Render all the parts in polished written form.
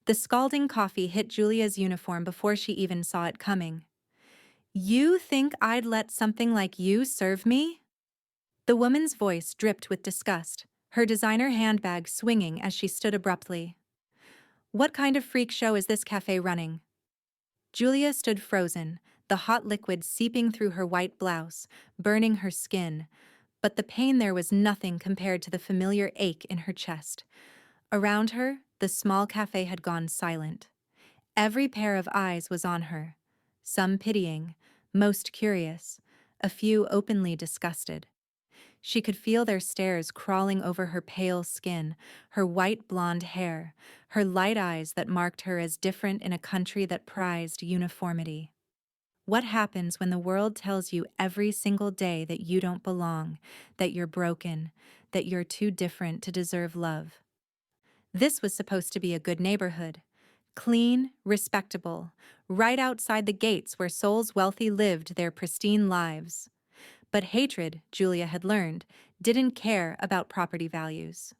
The scalding coffee hit Julia's uniform before she even saw it coming. "You think I'd let something like you serve me?" The woman's voice dripped with disgust, her designer handbag swinging as she stood abruptly. "What kind of freak show is this cafe running?" Julia stood frozen, the hot liquid seeping through her white blouse, burning her skin, but the pain there was nothing compared to the familiar ache in her chest. Around her, the small cafe had gone silent. Every pair of eyes was on her, some pitying, most curious, a few openly disgusted. She could feel their stares crawling over her pale skin, her white blonde hair, her light eyes that marked her as different in a country that prized uniformity. What happens when the world tells you every single day that you don't belong, that you're broken, that you're too different to deserve love? This was supposed to be a good neighborhood. Clean, respectable, right outside the gates where souls wealthy lived their pristine lives. But hatred, Julia had learned, didn't care about property values.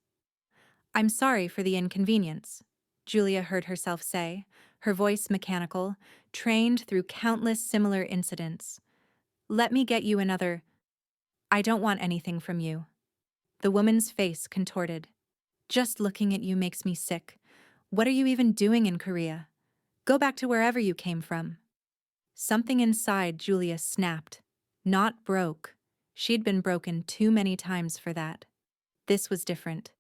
"I'm sorry for the inconvenience," Julia heard herself say, her voice mechanical, trained through countless similar incidents. "Let me get you another—" "I don't want anything from you." The woman's face contorted. "Just looking at you makes me sick. What are you even doing in Korea? Go back to wherever you came from." Something inside Julia snapped. Not broke. She'd been broken too many times for that. This was different.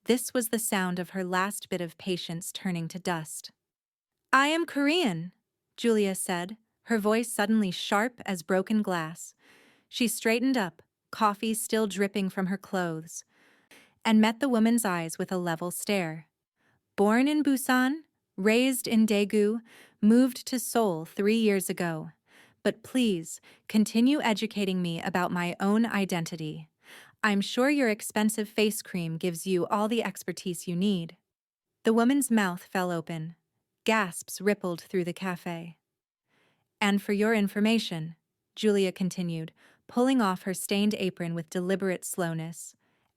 This was the sound of her last bit of patience turning to dust. "I am Korean," Julia said, her voice suddenly sharp as broken glass. She straightened up, coffee still dripping from her clothes, and met the woman's eyes with a level stare. "Born in Busan, raised in Daegu, moved to Seoul 3 years ago. But please, continue educating me about my own identity. I'm sure your expensive face cream gives you all the expertise you need." The woman's mouth fell open. Gasps rippled through the cafe. "And for your information," Julia continued, pulling off her stained apron with deliberate slowness,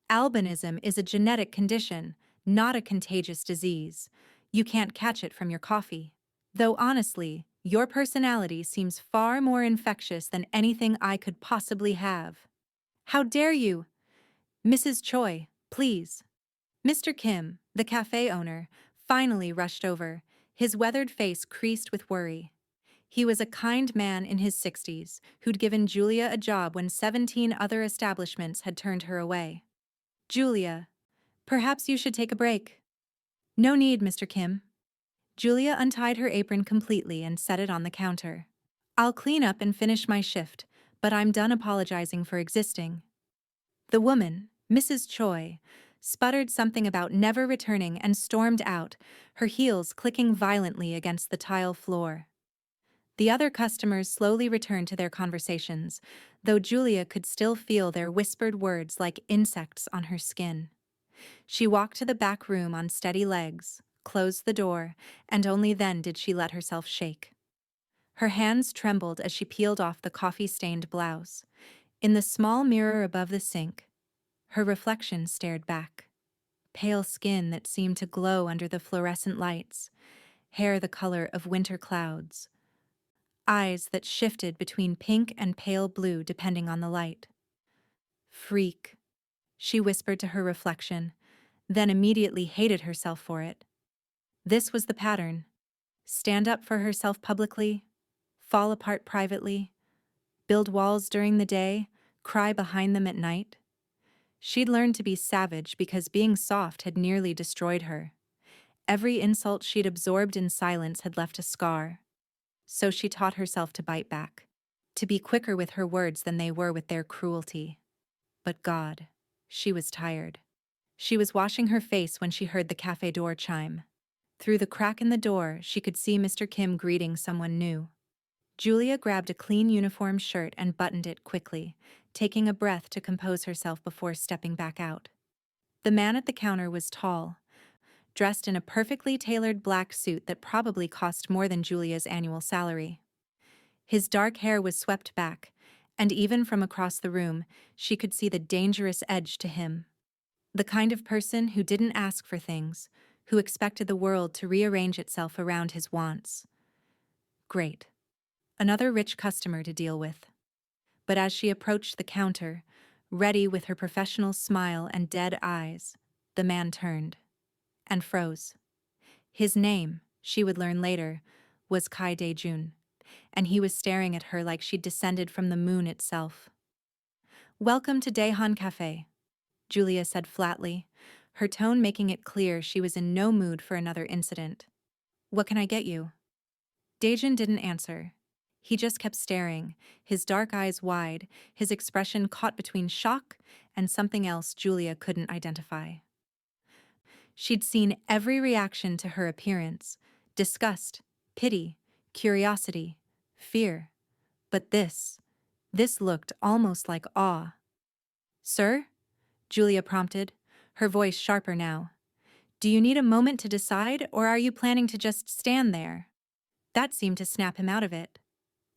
"albinism is a genetic condition, not a contagious disease. You can't catch it from your coffee. Though honestly, your personality seems far more infectious than anything I could possibly have." "How dare you?" "Mrs. Choi, please." Mr. Kim, the cafe owner, finally rushed over, his weathered face creased with worry. He was a kind man in his 60s who'd given Julia a job when 17 other establishments had turned her away. "Julia, perhaps you should take a break." "No need, Mr. Kim." Julia untied her apron completely and set it on the counter. "I'll clean up and finish my shift, but I'm done apologizing for existing." The woman, Mrs. Choi, sputtered something about never returning and stormed out, her heels clicking violently against the tile floor. The other customers slowly returned to their conversations, though Julia could still feel their whispered words like insects on her skin. She walked to the back room on steady legs, closed the door, and only then did she let herself shake. Her hands trembled as she peeled off the coffee-stained blouse. In the small mirror above the sink, her reflection stared back. Pale skin that seemed to glow under the fluorescent lights, hair the color of winter clouds, eyes that shifted between pink and pale blue depending on the light. "Freak," she whispered to her reflection, then immediately hated herself for it. This was the pattern. Stand up for herself publicly, fall apart privately, build walls during the day, cry behind them at night. She'd learned to be savage because being soft had nearly destroyed her. Every insult she'd absorbed in silence had left a scar. So she taught herself to bite back, to be quicker with her words than they were with their cruelty. But God, she was tired. She was washing her face when she heard the cafe door chime. Through the crack in the door, she could see Mr. Kim greeting someone new. Julia grabbed a clean uniform shirt and buttoned it quickly, taking a breath to compose herself before stepping back out. The man at the counter was tall, dressed in a perfectly tailored black suit that probably cost more than Julia's annual salary. His dark hair was swept back, and even from across the room, she could see the dangerous edge to him. The kind of person who didn't ask for things, who expected the world to rearrange itself around his wants. Great. Another rich customer to deal with. But as she approached the counter, ready with her professional smile and dead eyes, the man turned and froze. His name, she would learn later, was Kai Dae-jun, and he was staring at her like she'd descended from the moon itself. "Welcome to Daehan Cafe," Julia said flatly, her tone making it clear she was in no mood for another incident. "What can I get you?" Dae-jun didn't answer. He just kept staring, his dark eyes wide, his expression caught between shock and something else Julia couldn't identify. She'd seen every reaction to her appearance: disgust, pity, curiosity, fear. But this looked almost like awe. "Sir?" Julia prompted, her voice sharper now. "Do you need a moment to decide, or are you planning to just stand there?" That seemed to snap him out of it.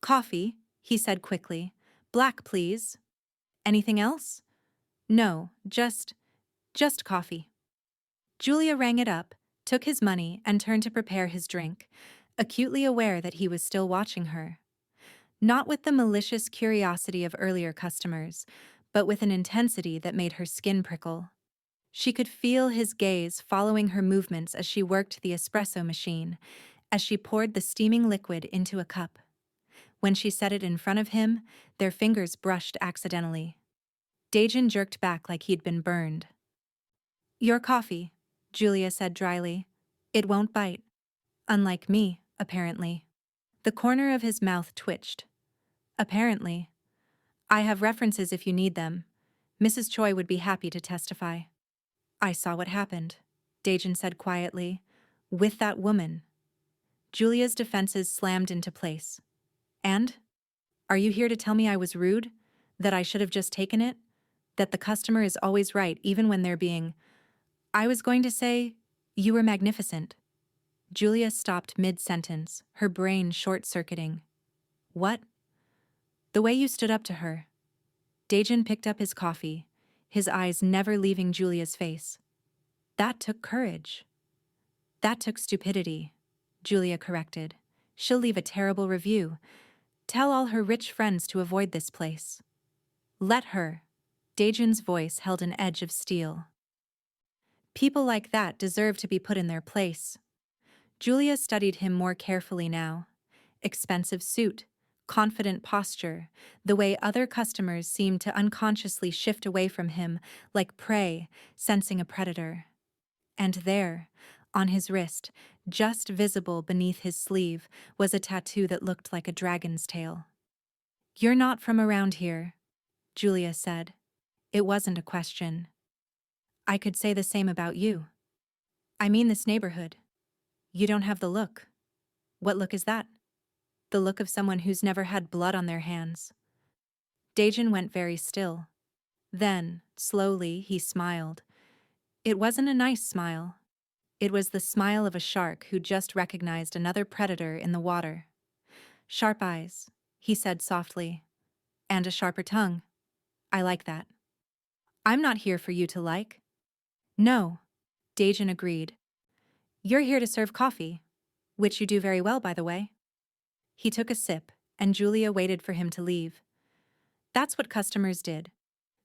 "Coffee," he said quickly. "Black, please." "Anything else?" "No, just coffee." Julia rang it up, took his money, and turned to prepare his drink, acutely aware that he was still watching her. Not with the malicious curiosity of earlier customers, but with an intensity that made her skin prickle. She could feel his gaze following her movements as she worked the espresso machine, as she poured the steaming liquid into a cup. When she set it in front of him, their fingers brushed accidentally. Dae-jun jerked back like he'd been burned. "Your coffee," Julia said dryly. "It won't bite. Unlike me, apparently." The corner of his mouth twitched. "Apparently. I have references if you need them. Mrs. Choi would be happy to testify." "I saw what happened," Dae-jun said quietly. "With that woman." Julia's defenses slammed into place. "And? Are you here to tell me I was rude? That I should have just taken it? That the customer is always right even when they're being— I was going to say, you were magnificent." Julia stopped mid-sentence, her brain short-circuiting. "What?" "The way you stood up to her." Dae-jun picked up his coffee, his eyes never leaving Julia's face. "That took courage." "That took stupidity," Julia corrected. "She'll leave a terrible review. Tell all her rich friends to avoid this place." "Let her." Dae-jun's voice held an edge of steel. "People like that deserve to be put in their place." Julia studied him more carefully now. Expensive suit, confident posture, the way other customers seemed to unconsciously shift away from him like prey, sensing a predator. And there, on his wrist, just visible beneath his sleeve, was a tattoo that looked like a dragon's tail. "You're not from around here," Julia said. It wasn't a question. "I could say the same about you. I mean this neighborhood. You don't have the look." "What look is that?" "The look of someone who's never had blood on their hands." Dae-jun went very still. Then, slowly, he smiled. It wasn't a nice smile. It was the smile of a shark who just recognized another predator in the water. "Sharp eyes," he said softly. "And a sharper tongue. I like that." "I'm not here for you to like." "No," Dae-jun agreed. "You're here to serve coffee, which you do very well, by the way." He took a sip, and Julia waited for him to leave. That's what customers did.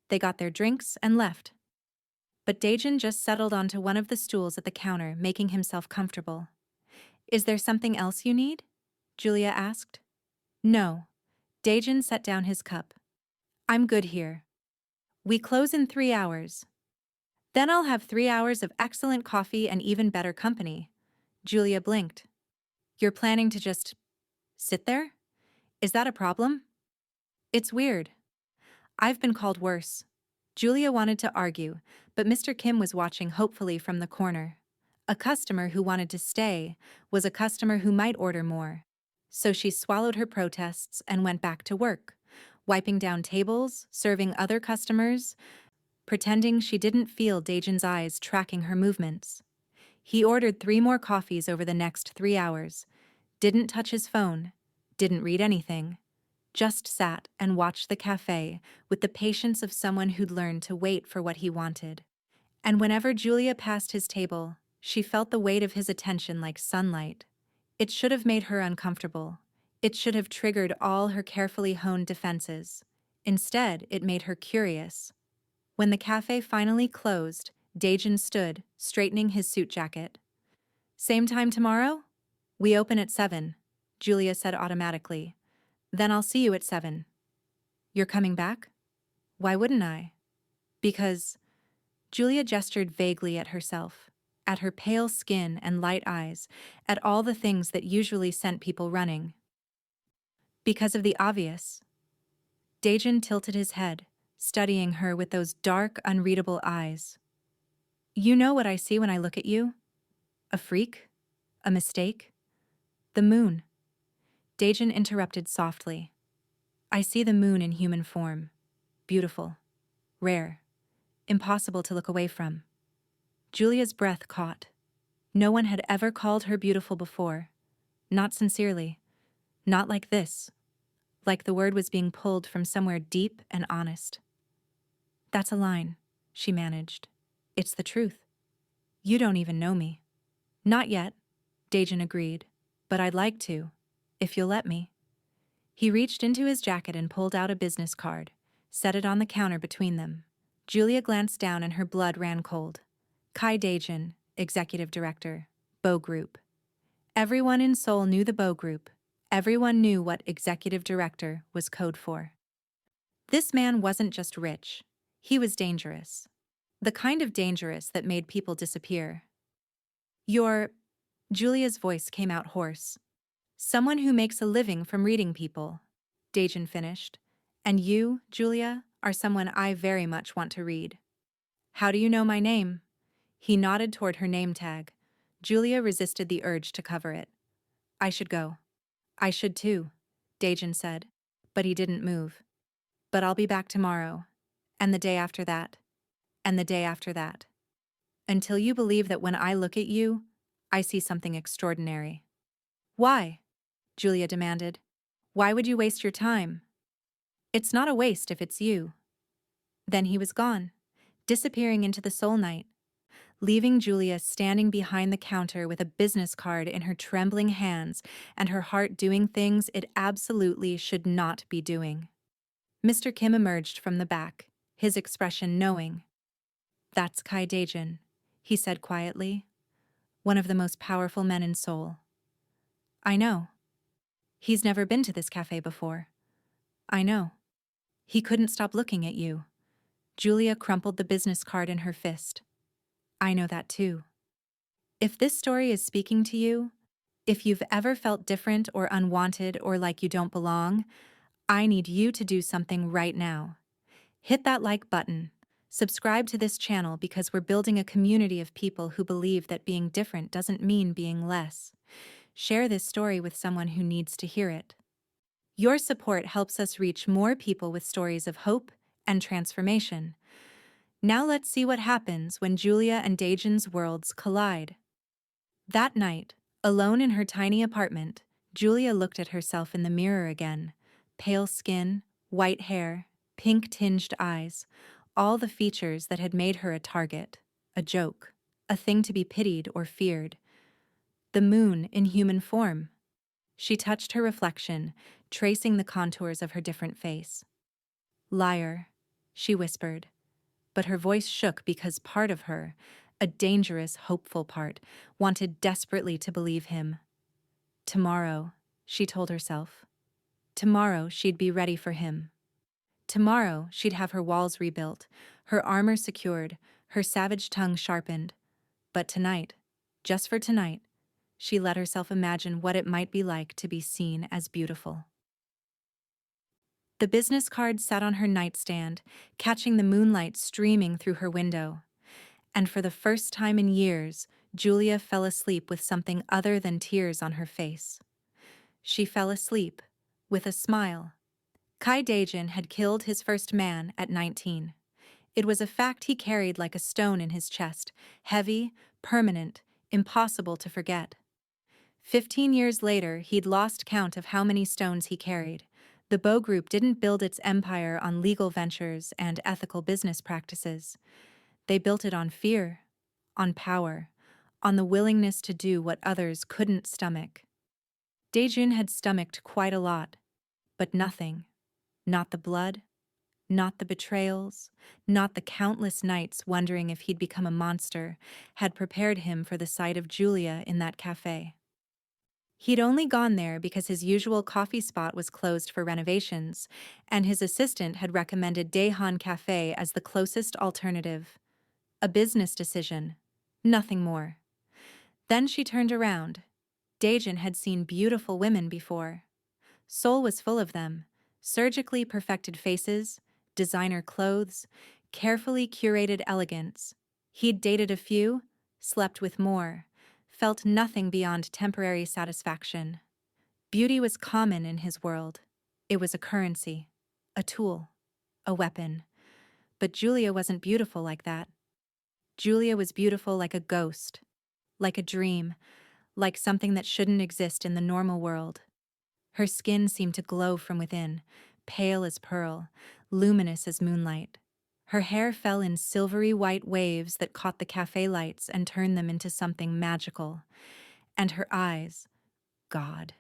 They got their drinks and left. But Dae-jun just settled onto one of the stools at the counter, making himself comfortable. "Is there something else you need?" Julia asked. "No." Dae-jun set down his cup. "I'm good here. We close in 3 hours. Then I'll have 3 hours of excellent coffee and even better company." Julia blinked. "You're planning to just sit there? Is that a problem?" "It's weird. I've been called worse." Julia wanted to argue, but Mr. Kim was watching hopefully from the corner. A customer who wanted to stay was a customer who might order more. So she swallowed her protests and went back to work, wiping down tables, serving other customers, pretending she didn't feel Dae-jun's eyes tracking her movements. He ordered 3 more coffees over the next 3 hours, didn't touch his phone, didn't read anything, just sat and watched the cafe with the patience of someone who'd learned to wait for what he wanted. And whenever Julia passed his table, She felt the weight of his attention like sunlight. It should have made her uncomfortable. It should have triggered all her carefully honed defenses. Instead, it made her curious. When the cafe finally closed, Dajan stood, straightening his suit jacket. "Same time tomorrow? We open at 7, Julia said automatically. "Then I'll see you at 7. "You're coming back?" "Why wouldn't I?" "Because—" Julia gestured vaguely at herself, at her pale skin and light eyes, at all the things that usually sent people running. "Because of the obvious." Dajan tilted his head, studying her with those dark, unreadable eyes. "You know what I see when I look at you? A freak? A mistake? The moon." Dajan interrupted softly. "I see the moon in human form. Beautiful. Rare. Impossible to look away from." Julia's breath caught. No one had ever called her beautiful before. Not sincerely. Not like this. Like the word was being pulled from somewhere deep and honest. "That's a line," she managed. "It's the truth. You don't even know me." "Not yet," Dajan agreed. "But I'd like to, if you'll let me." He reached into his jacket and pulled out a business card, set it on the counter between them. Julia glanced down and her blood ran cold. Kai Dajan, Executive Director, Bow Group. Everyone in Seoul knew the Bow Group. Everyone knew what Executive Director was code for. This man wasn't just rich. He was dangerous. The kind of dangerous that made people disappear. "You're—" Julia's voice came out hoarse. "Someone who makes a living from reading people," Dajan finished. "And you, Julia, are someone I very much want to read." "How do you know my name?" He nodded toward her name tag. Julia resisted the urge to cover it. "I should go." "I should too," Dajan said, but he didn't move. "But I'll be back tomorrow, and the day after that, and the day after that. Until you believe that when I look at you, I see something extraordinary." "Why?" Julia demanded. "Why would you waste your time?" "It's not a waste if it's you." Then he was gone, disappearing into the Seoul night, leaving Julia standing behind the counter with a business card in her trembling hands and her heart doing things it absolutely should not be doing. Mr. Kim emerged from the back, his expression knowing. "That's Kai Dajan," he said quietly. "One of the most powerful men in Seoul." "I know." "He's never been to this cafe before." "I know." "He couldn't stop looking at you." Julia crumpled the business card in her fist. "I know that too." If this story is speaking to you, if you've ever felt different or unwanted or like you don't belong, I need you to do something right now. Hit that like button. Subscribe to this channel because we're building a community of people who believe that being different doesn't mean being less. Share this story with someone who needs to hear it. Your support helps us reach more people with stories of hope and transformation. Now let's see what happens when Julia and Dajan's worlds collide. That night, alone in her tiny apartment, Julia looked at herself in the mirror again. Pale skin, white hair, pink-tinged eyes, all the features that had made her a target, a joke, a thing to be pitied or feared. The moon in human form. She touched her reflection, tracing the contours of her different face. "Liar," she whispered, but her voice shook because part of her, a dangerous, hopeful part, wanted desperately to believe him. Tomorrow, she told herself. Tomorrow she'd be ready for him. Tomorrow she'd have her walls rebuilt, her armor secured, her savage tongue sharpened. But tonight, just for tonight, she let herself imagine what it might be like to be seen as beautiful. The business card sat on her nightstand, catching the moonlight streaming through her window. And for the first time in years, Julia fell asleep with something other than tears on her face. She fell asleep with a smile. Kai Dajan had killed his first man at 19. It was a fact he carried like a stone in his chest, heavy, permanent, impossible to forget. 15 years later, he'd lost count of how many stones he carried. The Bow Group didn't build its empire on legal ventures and ethical business practices. They built it on fear, on power, on the willingness to do what others couldn't stomach. Daejun had stomached quite a lot, but nothing. Not the blood, not the betrayals, not the countless nights wondering if he'd become a monster, had prepared him for the sight of Julia in that cafe. He'd only gone there because his usual coffee spot was closed for renovations, and his assistant had recommended Daehan Cafe as the closest alternative. A business decision. Nothing more. Then she turned around. Daejun had seen beautiful women before. Seoul was full of them. Surgically perfected faces, designer clothes, carefully curated elegance. He'd dated a few, slept with more, felt nothing beyond temporary satisfaction. Beauty was common in his world. It was a currency, a tool, a weapon. But Julia wasn't beautiful like that. Julia was beautiful like a ghost, like a dream, like something that shouldn't exist in the normal world. Her skin seemed to glow from within, pale as pearl, luminous as moonlight. Her hair fell in silvery white waves that caught the cafe lights and turned them into something magical. And her eyes, God.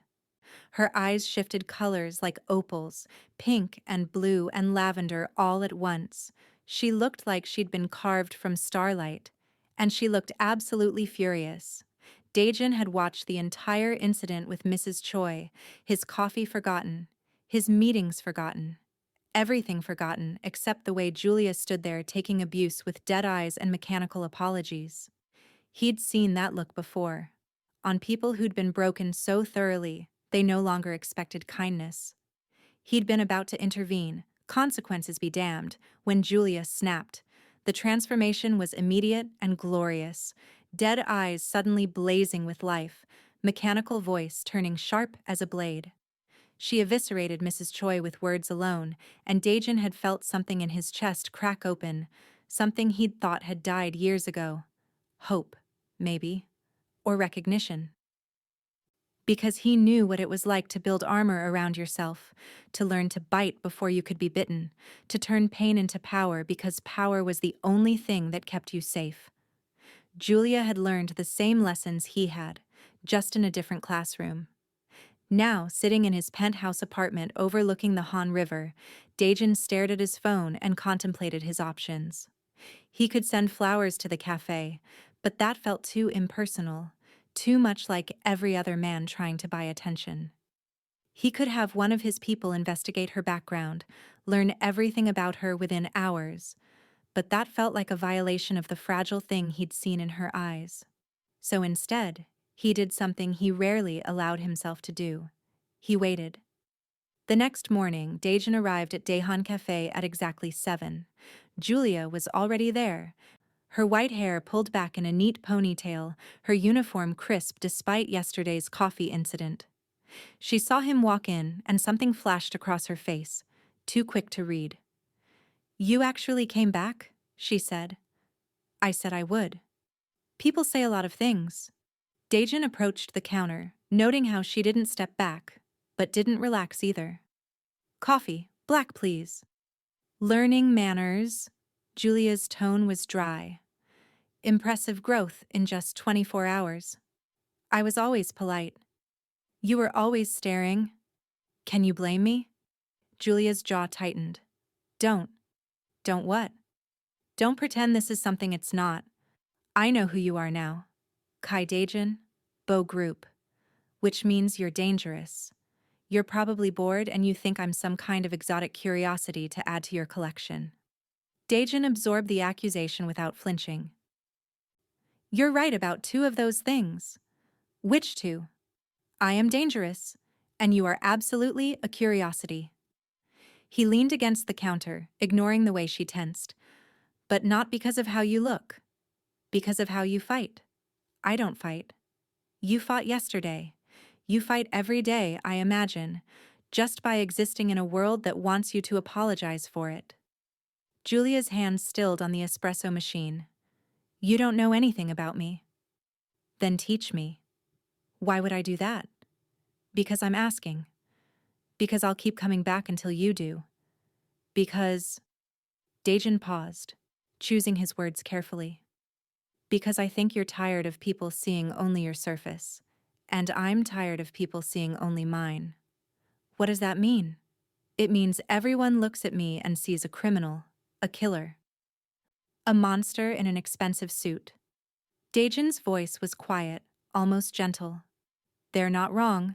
Her eyes shifted colors like opals, pink and blue and lavender all at once. She looked like she'd been carved from starlight, and she looked absolutely furious. Daejun had watched the entire incident with Mrs. Choi, his coffee forgotten, his meetings forgotten, everything forgotten except the way Julia stood there taking abuse with dead eyes and mechanical apologies. He'd seen that look before, on people who'd been broken so thoroughly they no longer expected kindness. He'd been about to intervene, consequences be damned, when Julia snapped. The transformation was immediate and glorious, dead eyes suddenly blazing with life, mechanical voice turning sharp as a blade. She eviscerated Mrs. Choi with words alone, and Daejun had felt something in his chest crack open, something he'd thought had died years ago. Hope, maybe, or recognition. Because he knew what it was like to build armor around yourself, to learn to bite before you could be bitten, to turn pain into power because power was the only thing that kept you safe. Julia had learned the same lessons he had, just in a different classroom. Now, sitting in his penthouse apartment overlooking the Han River, Daejun stared at his phone and contemplated his options. He could send flowers to the cafe, but that felt too impersonal, too much like every other man trying to buy attention. He could have one of his people investigate her background, learn everything about her within hours, but that felt like a violation of the fragile thing he'd seen in her eyes. So instead, he did something he rarely allowed himself to do. He waited. The next morning, Daejun arrived at Daehan Cafe at exactly 7. Julia was already there, her white hair pulled back in a neat ponytail, her uniform crisp despite yesterday's coffee incident. She saw him walk in, and something flashed across her face, too quick to read. "You actually came back?" she said. "I said I would." "People say a lot of things." Daejun approached the counter, noting how she didn't step back, but didn't relax either. "Coffee, black please." "Learning manners." Julia's tone was dry. "Impressive growth in just 24 hours. I was always polite." "You were always staring." "Can you blame me?" Julia's jaw tightened. "Don't." "Don't what?" "Don't pretend this is something it's not. I know who you are now. Kai Daejun, Beau Group. Which means you're dangerous. You're probably bored and you think I'm some kind of exotic curiosity to add to your collection." Daejun absorbed the accusation without flinching. "You're right about two of those things." "Which two?" "I am dangerous, and you are absolutely a curiosity." He leaned against the counter, ignoring the way she tensed. "But not because of how you look. Because of how you fight." "I don't fight." "You fought yesterday. You fight every day, I imagine, just by existing in a world that wants you to apologize for it." Julia's hand stilled on the espresso machine. "You don't know anything about me." "Then teach me." "Why would I do that?" "Because I'm asking. Because I'll keep coming back until you do. Because..." Daejun paused, choosing his words carefully. Because I think you're tired of people seeing only your surface. And I'm tired of people seeing only mine. What does that mean? It means everyone looks at me and sees a criminal, a killer, a monster in an expensive suit. Daejin's voice was quiet, almost gentle. They're not wrong,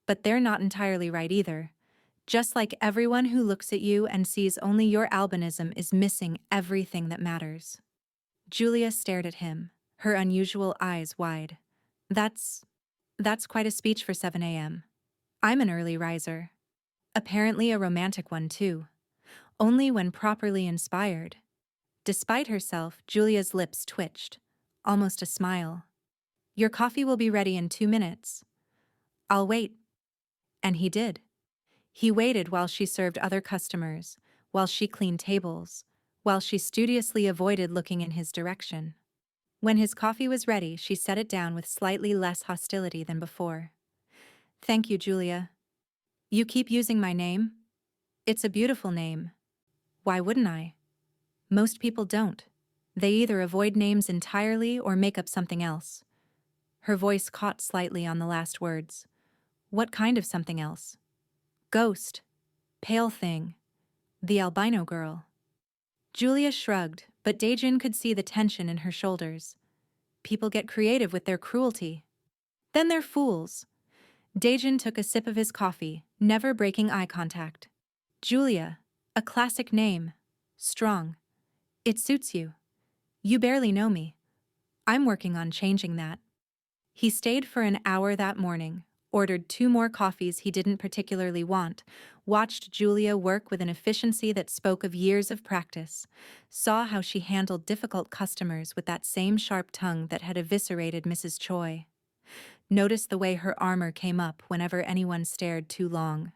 but they're not entirely right either. Just like everyone who looks at you and sees only your albinism is missing everything that matters. Julia stared at him, her unusual eyes wide. That's quite a speech for 7 a.m. I'm an early riser. Apparently a romantic one too. Only when properly inspired. Despite herself, Julia's lips twitched. Almost a smile. Your coffee will be ready in 2 minutes. I'll wait. And he did. He waited while she served other customers, while she cleaned tables, while she studiously avoided looking in his direction. When his coffee was ready, she set it down with slightly less hostility than before. Thank you, Julia. You keep using my name? It's a beautiful name. Why wouldn't I? Most people don't. They either avoid names entirely or make up something else. Her voice caught slightly on the last words. What kind of something else? Ghost. Pale thing. The albino girl. Julia shrugged, but Daejin could see the tension in her shoulders. People get creative with their cruelty. Then they're fools. Daejin took a sip of his coffee, never breaking eye contact. Julia. A classic name. Strong. It suits you. You barely know me. I'm working on changing that. He stayed for an hour that morning, ordered 2 more coffees he didn't particularly want, watched Julia work with an efficiency that spoke of years of practice, saw how she handled difficult customers with that same sharp tongue that had eviscerated Mrs. Choi. Noticed the way her armor came up whenever anyone stared too long.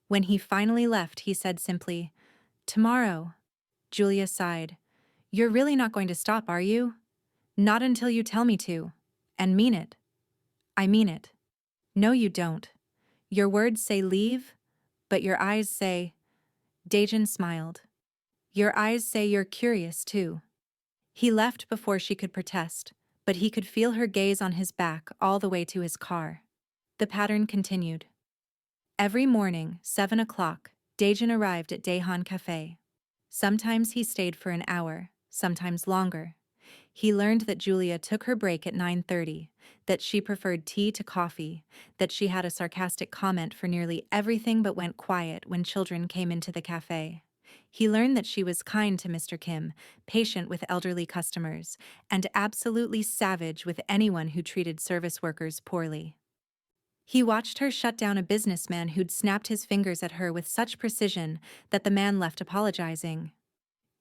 When he finally left, he said simply, "Tomorrow." Julia sighed. "You're really not going to stop, are you? Not until you tell me to. And mean it." "I mean it." "No, you don't. Your words say leave, but your eyes say—" Daejin smiled. "Your eyes say you're curious, too." He left before she could protest, but he could feel her gaze on his back all the way to his car. The pattern continued. Every morning, 7 o'clock, Daejin arrived at Daehan Cafe. Sometimes he stayed for an hour, sometimes longer. He learned that Julia took her break at 9:30, that she preferred tea to coffee, that she had a sarcastic comment for nearly everything but went quiet when children came into the cafe. He learned that she was kind to Mr. Kim, patient with elderly customers, and absolutely savage with anyone who treated service workers poorly. He watched her shut down a businessman who'd snapped his fingers at her with such precision that the man left apologizing.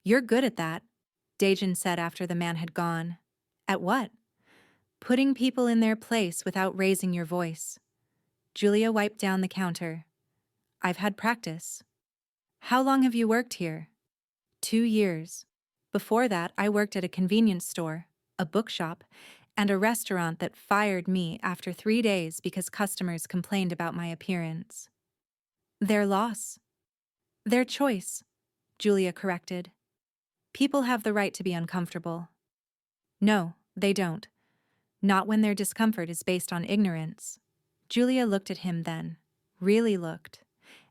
"You're good at that," Daejin said after the man had gone. "At what?" "Putting people in their place without raising your voice." Julia wiped down the counter. "I've had practice." "How long have you worked here?" 2 years. Before that, I worked at a convenience store, a bookshop, and a restaurant that fired me after 3 days because customers complained about my appearance. "Their loss." "Their choice," Julia corrected. "People have the right to be uncomfortable." "No, they don't. Not when their discomfort is based on ignorance." Julia looked at him then, really looked,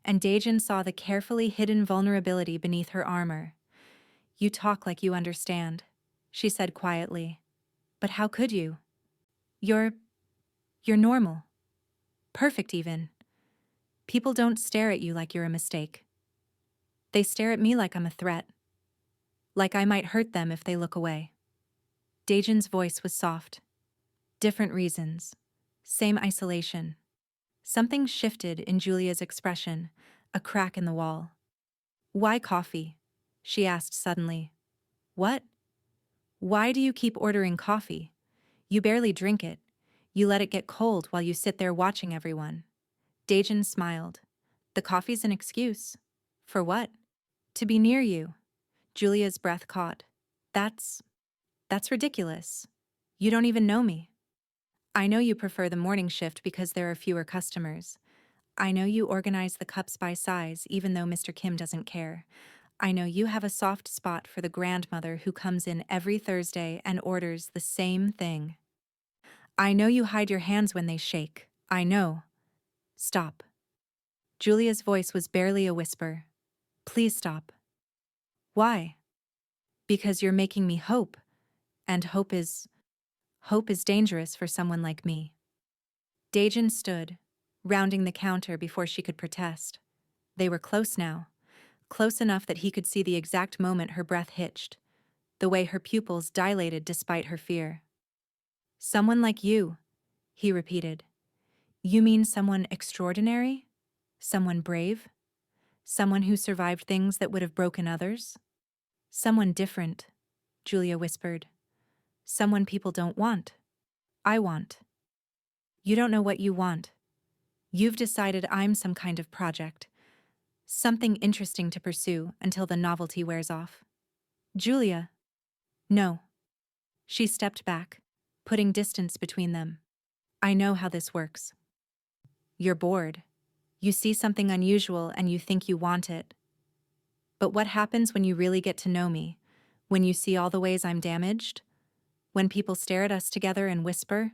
and Daejin saw the carefully hidden vulnerability beneath her armor. "You talk like you understand," she said quietly. "But how could you? You're normal. Perfect even. People don't stare at you like you're a mistake. They stare at me like I'm a threat. Like I might hurt them if they look away." Daejin's voice was soft. Different reasons. Same isolation. Something shifted in Julia's expression, a crack in the wall. "Why coffee?" she asked suddenly. "What? Why do you keep ordering coffee? You barely drink it. You let it get cold while you sit there watching everyone." Daejin smiled. "The coffee's an excuse." "For what?" "To be near you." Julia's breath caught. That's ridiculous. You don't even know me." "I know you prefer the morning shift because there are fewer customers. I know you organize the cups by size even though Mr. Kim doesn't care. I know you have a soft spot for the grandmother who comes in every Thursday and orders the same thing. I know you hide your hands when they shake. I know. Stop. Julia's voice was barely a whisper. Please stop. Why? Because you're making me hope, and hope is dangerous for someone like me. Daejin stood, rounding the counter before she could protest. They were close now, close enough that he could see the exact moment her breath hitched, the way her pupils dilated despite her fear. Someone like you, he repeated. You mean someone extraordinary? Someone brave? Someone who survived things that would have broken others? Someone different, Julia whispered. Someone people don't want. I want. You don't know what you want. You've decided I'm some kind of project. Something interesting to pursue until the novelty wears off. Julia. No. She stepped back, putting distance between them. I know how this works. You're bored. You see something unusual and you think you want it. But what happens when you really get to know me? When you see all the ways I'm damaged? When people stare at us together and whisper?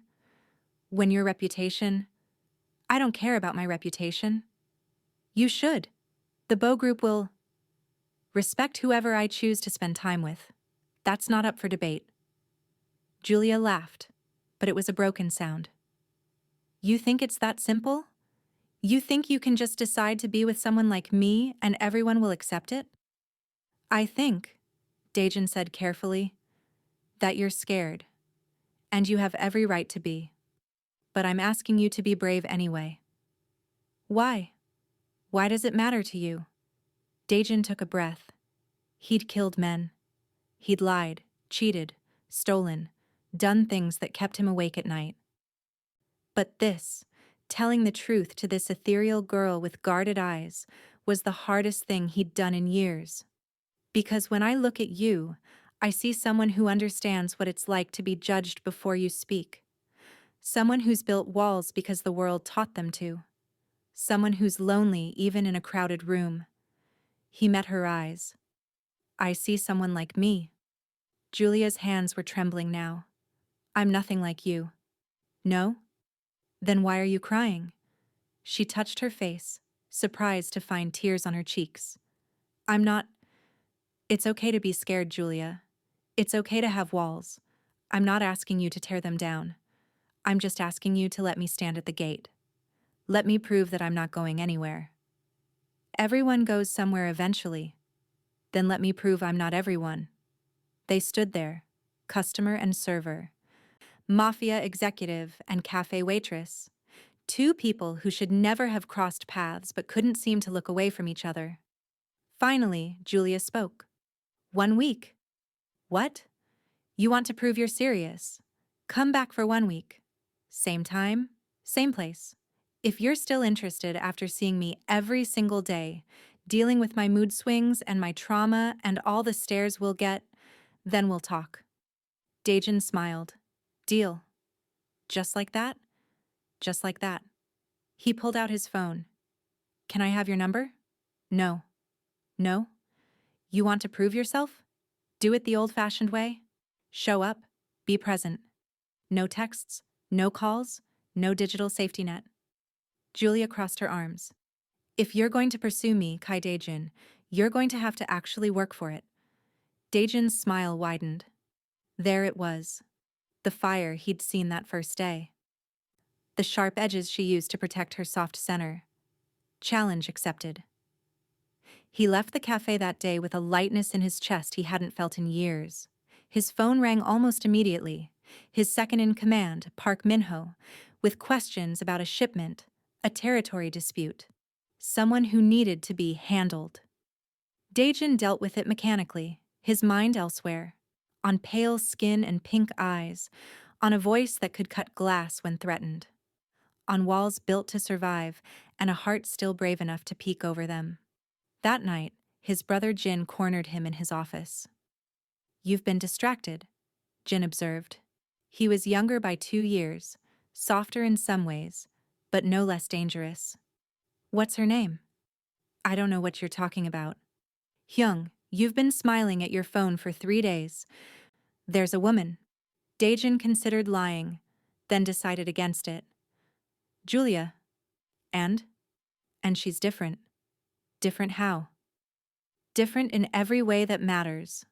When your reputation... I don't care about my reputation. You should. The Beau Group will respect whoever I choose to spend time with. That's not up for debate. Julia laughed, but it was a broken sound. You think it's that simple? You think you can just decide to be with someone like me and everyone will accept it? I think, Daejin said carefully, that you're scared. And you have every right to be. But I'm asking you to be brave anyway. Why? Why does it matter to you? Daejin took a breath. He'd killed men. He'd lied, cheated, stolen, done things that kept him awake at night. But this, telling the truth to this ethereal girl with guarded eyes, was the hardest thing he'd done in years. Because when I look at you, I see someone who understands what it's like to be judged before you speak. Someone who's built walls because the world taught them to. Someone who's lonely even in a crowded room. He met her eyes. I see someone like me. Julia's hands were trembling now. I'm nothing like you. No? Then why are you crying? She touched her face, surprised to find tears on her cheeks. I'm not... It's okay to be scared, Julia. It's okay to have walls. I'm not asking you to tear them down. I'm just asking you to let me stand at the gate. Let me prove that I'm not going anywhere. Everyone goes somewhere eventually. Then let me prove I'm not everyone. They stood there, customer and server, Mafia executive and cafe waitress. Two people who should never have crossed paths but couldn't seem to look away from each other. Finally, Julia spoke. 1 week. What? You want to prove you're serious? Come back for 1 week. Same time, same place. If you're still interested after seeing me every single day, dealing with my mood swings and my trauma and all the stares we'll get, then we'll talk. Daejin smiled. Deal. Just like that? Just like that. He pulled out his phone. Can I have your number? No. No? You want to prove yourself? Do it the old-fashioned way? Show up. Be present. No texts, no calls, no digital safety net. Julia crossed her arms. If you're going to pursue me, Kai Daejin, you're going to have to actually work for it. Daejin's smile widened. There it was. The fire he'd seen that first day. The sharp edges she used to protect her soft center. Challenge accepted. He left the cafe that day with a lightness in his chest he hadn't felt in years. His phone rang almost immediately. His second-in-command, Park Minho, with questions about a shipment, a territory dispute. Someone who needed to be handled. Daejin dealt with it mechanically, his mind elsewhere. On pale skin and pink eyes, on a voice that could cut glass when threatened. On walls built to survive, and a heart still brave enough to peek over them. That night, his brother Jin cornered him in his office. You've been distracted, Jin observed. He was younger by 2 years, softer in some ways, but no less dangerous. What's her name? I don't know what you're talking about. Hyung, you've been smiling at your phone for 3 days. There's a woman. Daejin considered lying, then decided against it. Julia. And? And she's different. Different how? Different in every way that matters.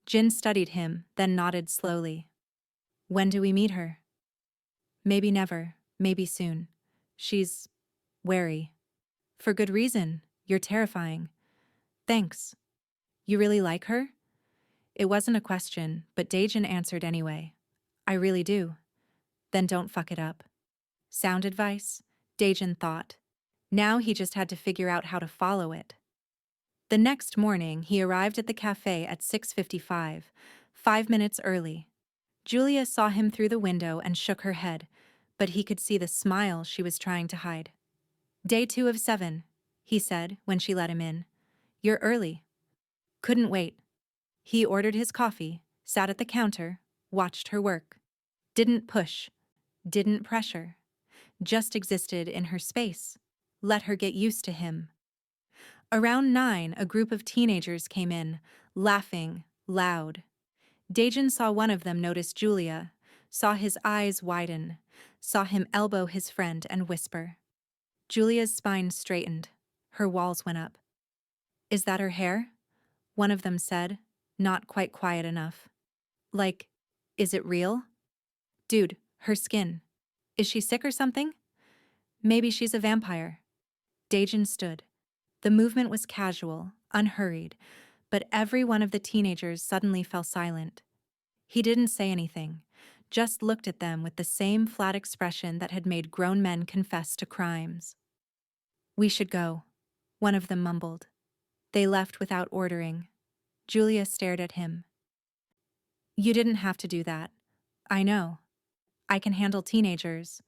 Jin studied him, then nodded slowly. When do we meet her? Maybe never, maybe soon. She's wary. For good reason. You're terrifying. Thanks. You really like her? It wasn't a question, but Daejin answered anyway. I really do. Then don't fuck it up. Sound advice? Daejin thought. Now he just had to figure out how to follow it. The next morning, he arrived at the cafe at 6:55, 5 minutes early. Julia saw him through the window and shook her head, but he could see the smile she was trying to hide. Day 2 of 7, he said when she let him in. You're early. Couldn't wait. He ordered his coffee, sat at the counter, watched her work. Didn't push. Didn't pressure. Just existed in her space. Let her get used to him. Around 9, a group of teenagers came in, laughing, loud. Daejin saw one of them notice Julia, saw his eyes widen, saw him elbow his friend and whisper. Julia's spine straightened. Her walls went up. Is that her hair? One of them said, not quite quiet enough. Like, is it real? Dude, her skin. Is she sick or something? Maybe she's a vampire. Daejin stood. The movement was casual, unhurried, but every one of the teenagers suddenly fell silent. He didn't say anything, just looked at them with the same flat expression that had made grown men confess to crimes. We should go, one of them mumbled. They left without ordering. Julia stared at him. You didn't have to do that. I know. I can handle teenagers.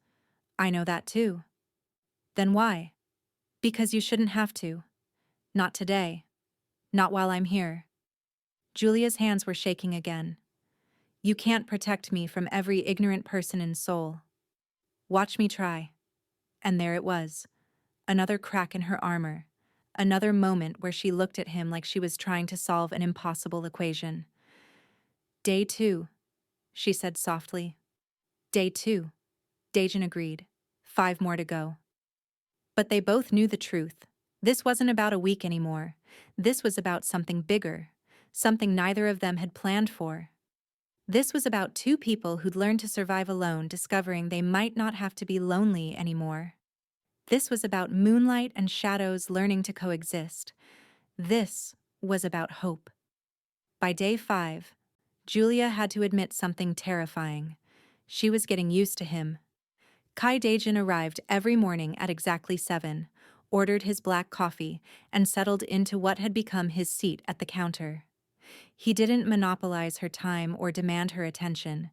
I know that too. Then why? Because you shouldn't have to. Not today. Not while I'm here. Julia's hands were shaking again. You can't protect me from every ignorant person in Seoul. Watch me try. And there it was. Another crack in her armor. Another moment where she looked at him like she was trying to solve an impossible equation. Day 2, she said softly. Day 2. Daejin agreed. 5 more to go. But they both knew the truth. This wasn't about a week anymore. This was about something bigger, something neither of them had planned for. This was about 2 people who'd learned to survive alone, discovering they might not have to be lonely anymore. This was about moonlight and shadows learning to coexist. This was about hope. By day 5, Julia had to admit something terrifying. She was getting used to him. Kai Daejin arrived every morning at exactly 7, ordered his black coffee, and settled into what had become his seat at the counter. He didn't monopolize her time or demand her attention.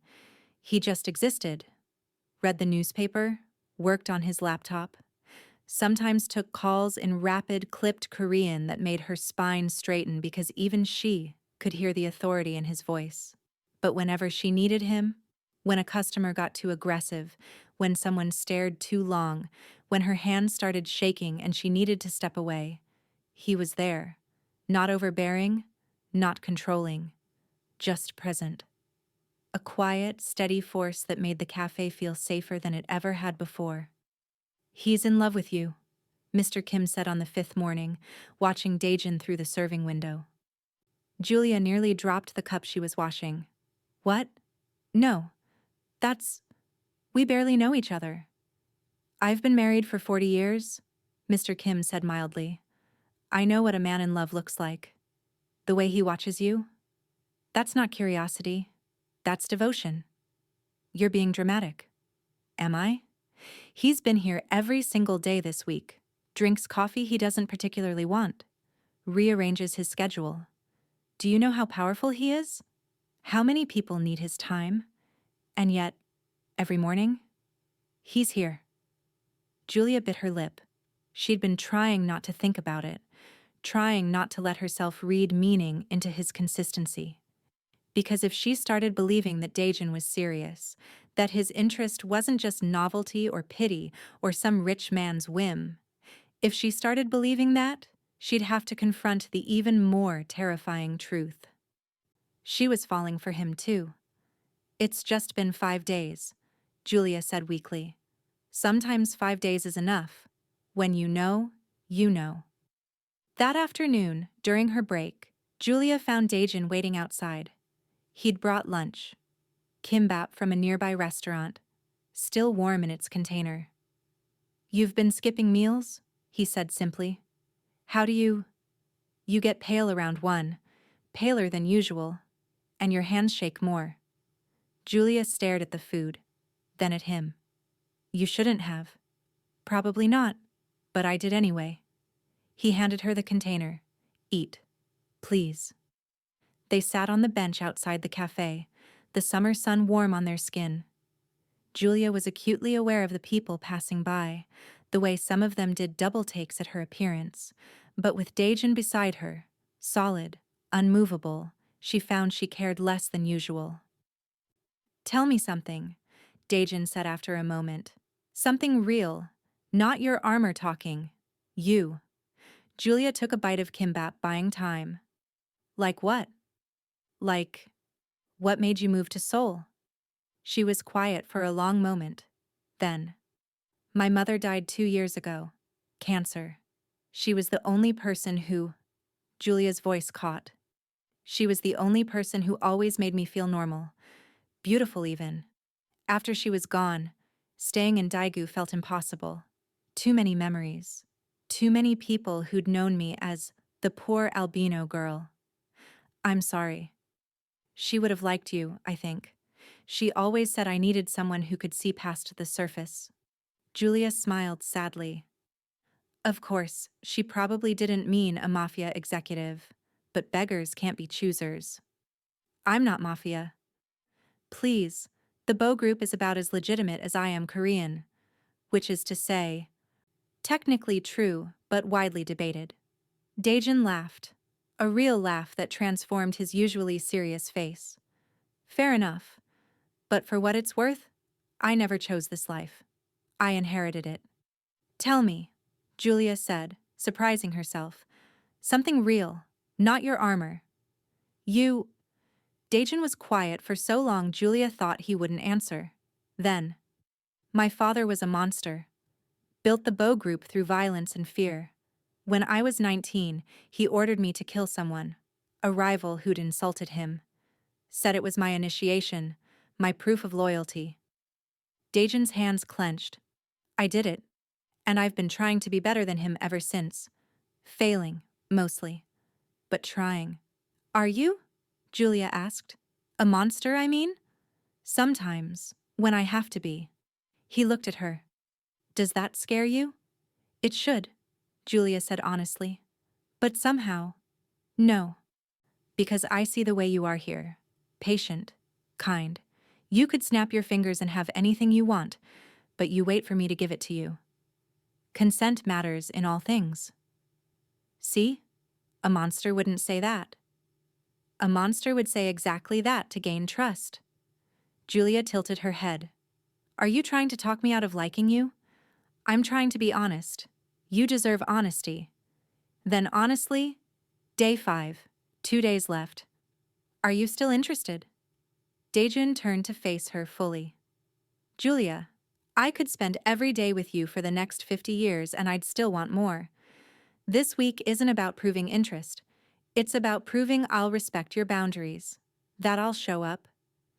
He just existed. Read the newspaper, worked on his laptop, sometimes took calls in rapid, clipped Korean that made her spine straighten because even she could hear the authority in his voice. But whenever she needed him, when a customer got too aggressive, when someone stared too long, when her hands started shaking and she needed to step away, he was there, not overbearing, not controlling, just present. A quiet, steady force that made the cafe feel safer than it ever had before. He's in love with you, Mr. Kim said on the 5th morning, watching Daejin through the serving window. Julia nearly dropped the cup she was washing. What? No. We barely know each other. I've been married for 40 years, Mr. Kim said mildly. I know what a man in love looks like. The way he watches you? That's not curiosity. That's devotion. You're being dramatic. Am I? He's been here every single day this week, drinks coffee he doesn't particularly want, rearranges his schedule. Do you know how powerful he is? How many people need his time? And yet, every morning, he's here. Julia bit her lip. She'd been trying not to think about it, trying not to let herself read meaning into his consistency. Because if she started believing that Daejin was serious, that his interest wasn't just novelty or pity or some rich man's whim, if she started believing that, she'd have to confront the even more terrifying truth. She was falling for him too. It's just been 5 days, Julia said weakly. Sometimes 5 days is enough. When you know, you know. That afternoon, during her break, Julia found Daejin waiting outside. He'd brought lunch. Kimbap from a nearby restaurant, still warm in its container. "You've been skipping meals?" he said simply. "How do you... You get pale around 1, paler than usual, and your hands shake more." Julia stared at the food, then at him. "You shouldn't have." "Probably not, but I did anyway." He handed her the container. "Eat, please." They sat on the bench outside the cafe, the summer sun warm on their skin. Julia was acutely aware of the people passing by, the way some of them did double takes at her appearance, but with Daejin beside her, solid, unmovable, she found she cared less than usual. "Tell me something," Daejin said after a moment. "Something real, not your armor talking. You." Julia took a bite of kimbap, buying time. "Like what?" "Like, what made you move to Seoul?" She was quiet for a long moment. Then, "My mother died 2 years ago. Cancer. She was the only person who..." Julia's voice caught. "She was the only person who always made me feel normal. Beautiful even. After she was gone, staying in Daegu felt impossible. Too many memories. Too many people who'd known me as the poor albino girl. I'm sorry. She would have liked you, I think. She always said I needed someone who could see past the surface." Julia smiled sadly. Of course, she probably didn't mean a Mafia executive, but beggars can't be choosers. "I'm not Mafia." "Please, the Bo group is about as legitimate as I am Korean. Which is to say..." "Technically true, but widely debated." Daejin laughed, a real laugh that transformed his usually serious face. "Fair enough. But for what it's worth, I never chose this life. I inherited it." "Tell me," Julia said, surprising herself. "Something real, not your armor." "You..." Daejin was quiet for so long Julia thought he wouldn't answer. Then, "My father was a monster. Built the Bo group through violence and fear. When I was 19, he ordered me to kill someone, a rival who'd insulted him. Said it was my initiation, my proof of loyalty." Daejin's hands clenched. "I did it. And I've been trying to be better than him ever since. Failing, mostly. But trying." "Are you?" Julia asked. "A monster, I mean?" "Sometimes, when I have to be." He looked at her. "Does that scare you?" "It should," Julia said honestly. "But somehow, no. Because I see the way you are here. Patient, kind. You could snap your fingers and have anything you want, but you wait for me to give it to you. Consent matters in all things." "See? A monster wouldn't say that." "A monster would say exactly that to gain trust." Julia tilted her head. "Are you trying to talk me out of liking you?" "I'm trying to be honest. You deserve honesty." "Then honestly, day 5, 2 days left. Are you still interested?" Daejin turned to face her fully. "Julia, I could spend every day with you for the next 50 years and I'd still want more. This week isn't about proving interest. It's about proving I'll respect your boundaries. That I'll show up.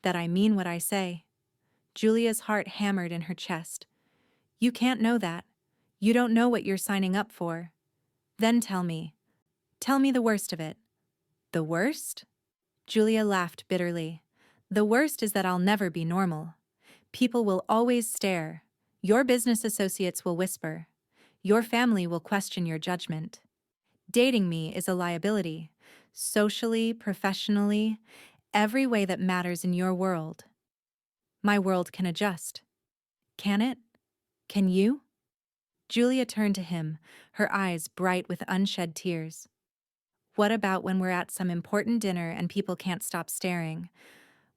That I mean what I say." Julia's heart hammered in her chest. "You can't know that. You don't know what you're signing up for." "Then tell me. Tell me the worst of it." "The worst?" Julia laughed bitterly. "The worst is that I'll never be normal. People will always stare. Your business associates will whisper. Your family will question your judgment. Dating me is a liability. Socially, professionally, every way that matters in your world. My world can adjust. Can it? Can you?" Julia turned to him, her eyes bright with unshed tears. "What about when we're at some important dinner and people can't stop staring?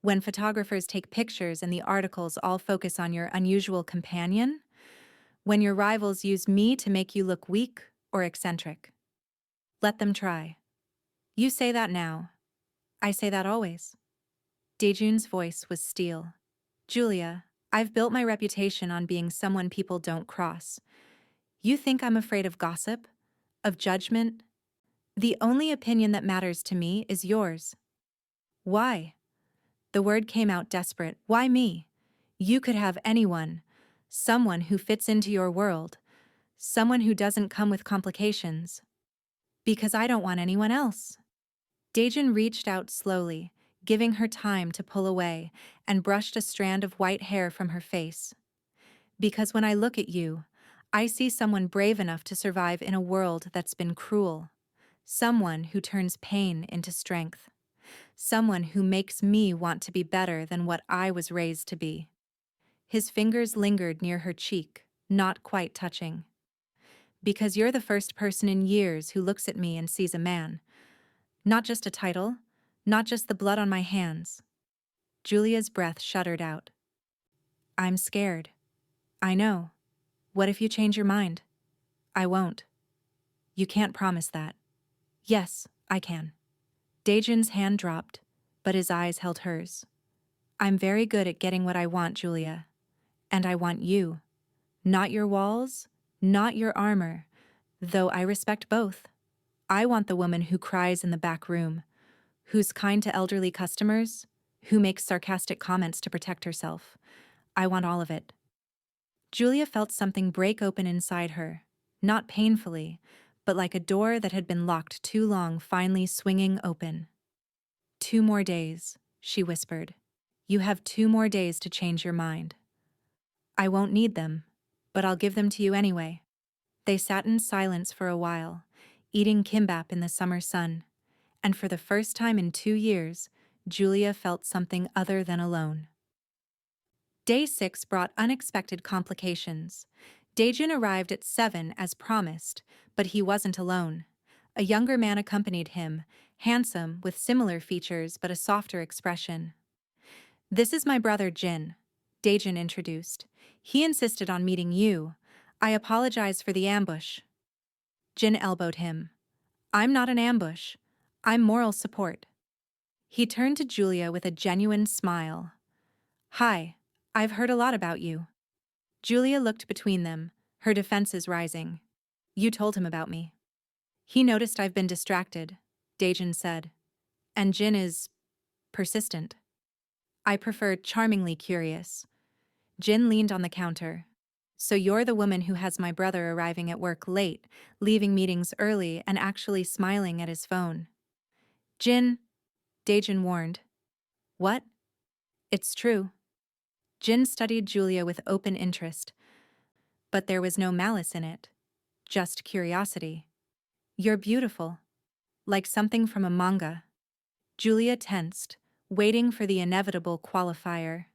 When photographers take pictures and the articles all focus on your unusual companion? When your rivals use me to make you look weak or eccentric?" Let them try. You say that now. I say that always. Daejun's voice was steel. Julia, I've built my reputation on being someone people don't cross. You think I'm afraid of gossip? Of judgment? The only opinion that matters to me is yours. Why? The word came out desperate. Why me? You could have anyone. Someone who fits into your world. Someone who doesn't come with complications. Because I don't want anyone else. Daejun reached out slowly, giving her time to pull away, and brushed a strand of white hair from her face. Because when I look at you, I see someone brave enough to survive in a world that's been cruel. Someone who turns pain into strength. Someone who makes me want to be better than what I was raised to be. His fingers lingered near her cheek, not quite touching. Because you're the first person in years who looks at me and sees a man. Not just a title, not just the blood on my hands. Julia's breath shuddered out. I'm scared. I know. What if you change your mind? I won't. You can't promise that. Yes, I can. Daejun's hand dropped, but his eyes held hers. I'm very good at getting what I want, Julia. And I want you. Not your walls, not your armor, though I respect both. I want the woman who cries in the back room, who's kind to elderly customers, who makes sarcastic comments to protect herself. I want all of it. Julia felt something break open inside her, not painfully, but like a door that had been locked too long finally swinging open. 2 more days, she whispered. You have 2 more days to change your mind. I won't need them, but I'll give them to you anyway. They sat in silence for a while, eating kimbap in the summer sun, and for the first time in 2 years, Julia felt something other than alone. Day 6 brought unexpected complications. Daejun arrived at 7 as promised, but he wasn't alone. A younger man accompanied him, handsome with similar features but a softer expression. This is my brother Jin, Daejun introduced. He insisted on meeting you. I apologize for the ambush. Jin elbowed him. I'm not an ambush. I'm moral support. He turned to Julia with a genuine smile. Hi, I've heard a lot about you. Julia looked between them, her defenses rising. You told him about me. He noticed I've been distracted, Daejun said. And Jin is persistent. I prefer charmingly curious. Jin leaned on the counter. So you're the woman who has my brother arriving at work late, leaving meetings early, and actually smiling at his phone. Jin, Daejun warned. What? It's true. Jin studied Julia with open interest. But there was no malice in it. Just curiosity. You're beautiful. Like something from a manga. Julia tensed, waiting for the inevitable qualifier.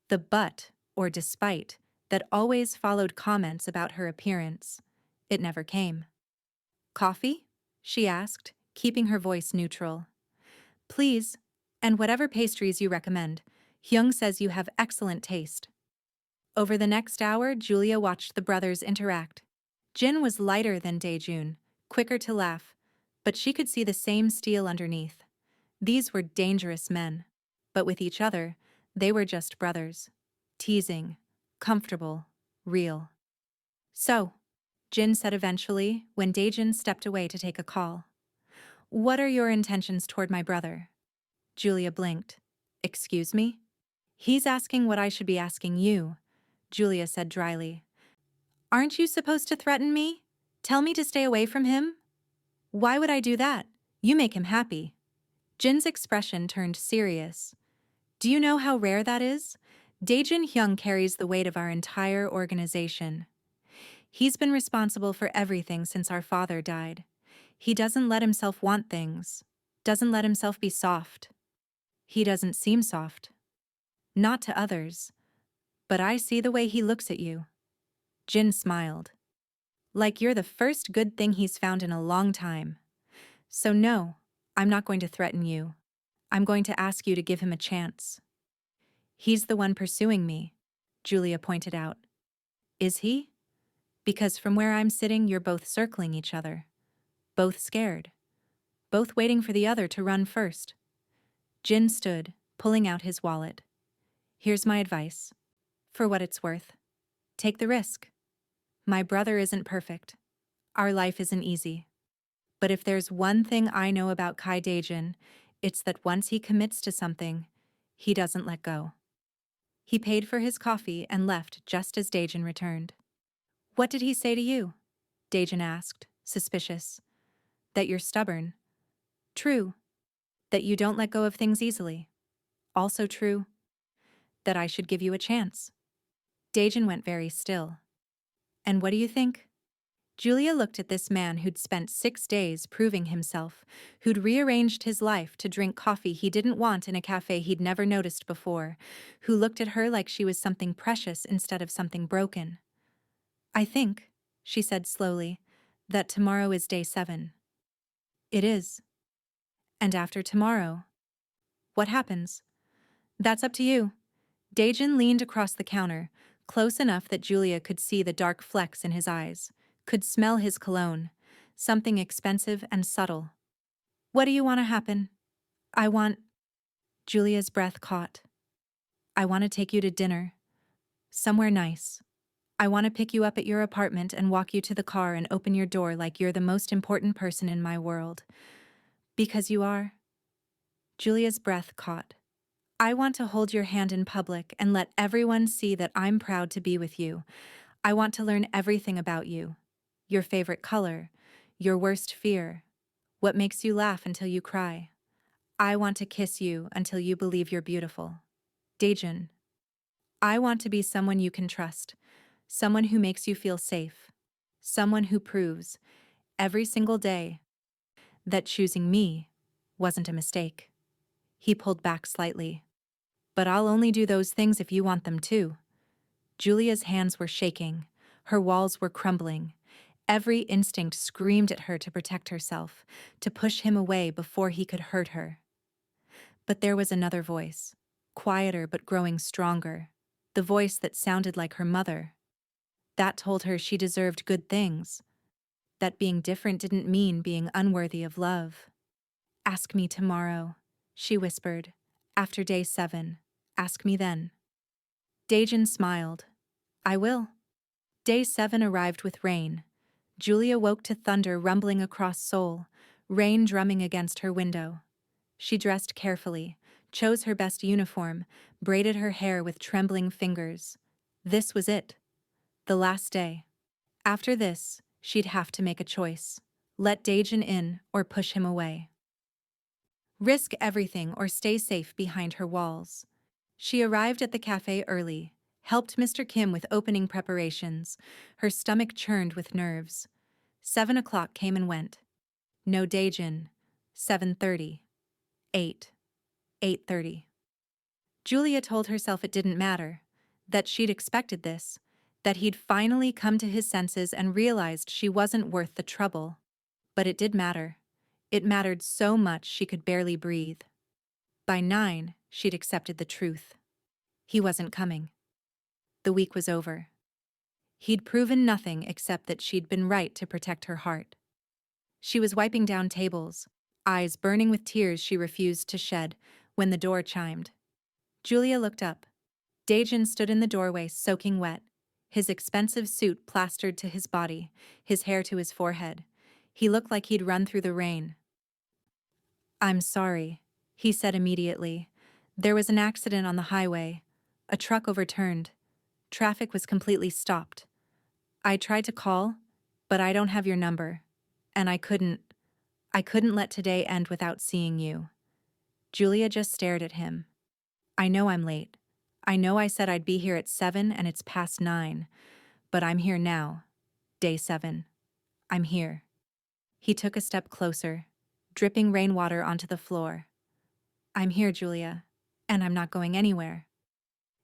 The but, or despite, that always followed comments about her appearance. It never came. Coffee? She asked, keeping her voice neutral. Please, and whatever pastries you recommend. Hyung says you have excellent taste. Over the next hour, Julia watched the brothers interact. Jin was lighter than Daejun, quicker to laugh, but she could see the same steel underneath. These were dangerous men, but with each other, they were just brothers. Teasing, comfortable, real. So, Jin said eventually, when Daejun stepped away to take a call. What are your intentions toward my brother? Julia blinked. Excuse me? He's asking what I should be asking you, Julia said dryly. Aren't you supposed to threaten me? Tell me to stay away from him? Why would I do that? You make him happy. Jin's expression turned serious. Do you know how rare that is? Daejun Hyung carries the weight of our entire organization. He's been responsible for everything since our father died. He doesn't let himself want things, doesn't let himself be soft. He doesn't seem soft. Not to others. But I see the way he looks at you. Jin smiled. Like you're the first good thing he's found in a long time. So no, I'm not going to threaten you. I'm going to ask you to give him a chance. He's the one pursuing me, Julia pointed out. Is he? Because from where I'm sitting, you're both circling each other. both scared, both waiting for the other to run first. Jin stood, pulling out his wallet. Here's my advice. For what it's worth. Take the risk. My brother isn't perfect. Our life isn't easy. But if there's one thing I know about Kai Daejin, it's that once he commits to something, he doesn't let go. He paid for his coffee and left just as Daejin returned. What did he say to you? Daejin asked, suspicious. That you're stubborn. True. That you don't let go of things easily. Also true. That I should give you a chance. Daejin went very still. And what do you think? Julia looked at this man who'd spent 6 days proving himself, who'd rearranged his life to drink coffee he didn't want in a cafe he'd never noticed before, who looked at her like she was something precious instead of something broken. I think, she said slowly, that tomorrow is day 7. It is. And after tomorrow? What happens? That's up to you. Daejin leaned across the counter, close enough that Julia could see the dark flecks in his eyes, could smell his cologne, something expensive and subtle. What do you want to happen? I want... Julia's breath caught. I want to take you to dinner. Somewhere nice. I want to pick you up at your apartment and walk you to the car and open your door like you're the most important person in my world. Because you are. Julia's breath caught. I want to hold your hand in public and let everyone see that I'm proud to be with you. I want to learn everything about you. Your favorite color, your worst fear, what makes you laugh until you cry. I want to kiss you until you believe you're beautiful. Daejin. I want to be someone you can trust, someone who makes you feel safe, someone who proves, every single day, that choosing me wasn't a mistake. He pulled back slightly. But I'll only do those things if you want them too. Julia's hands were shaking. Her walls were crumbling. Every instinct screamed at her to protect herself, to push him away before he could hurt her. But there was another voice, quieter but growing stronger, the voice that sounded like her mother. That told her she deserved good things, that being different didn't mean being unworthy of love. Ask me tomorrow, she whispered. After day 7, ask me then. Daejin smiled. I will. Day 7 arrived with rain. Julia woke to thunder rumbling across Seoul, rain drumming against her window. She dressed carefully, chose her best uniform, braided her hair with trembling fingers. This was it. The last day. After this, she'd have to make a choice. Let Daejin in or push him away. Risk everything or stay safe behind her walls. She arrived at the cafe early, helped Mr. Kim with opening preparations. Her stomach churned with nerves. 7 o'clock came and went. No Daejin. 7:30. 8. 8:30. Julia told herself it didn't matter, that she'd expected this, that he'd finally come to his senses and realized she wasn't worth the trouble. But it did matter. It mattered so much she could barely breathe. By 9, she'd accepted the truth. He wasn't coming. The week was over. He'd proven nothing except that she'd been right to protect her heart. She was wiping down tables, eyes burning with tears she refused to shed, when the door chimed. Julia looked up. Daejin stood in the doorway soaking wet, his expensive suit plastered to his body, his hair to his forehead. He looked like he'd run through the rain. I'm sorry, he said immediately. There was an accident on the highway. A truck overturned. Traffic was completely stopped. I tried to call, but I don't have your number. And I couldn't let today end without seeing you. Julia just stared at him. I know I'm late. I know I said I'd be here at 7 and it's past 9. But I'm here now. Day 7. I'm here. He took a step closer, dripping rainwater onto the floor. I'm here, Julia, and I'm not going anywhere.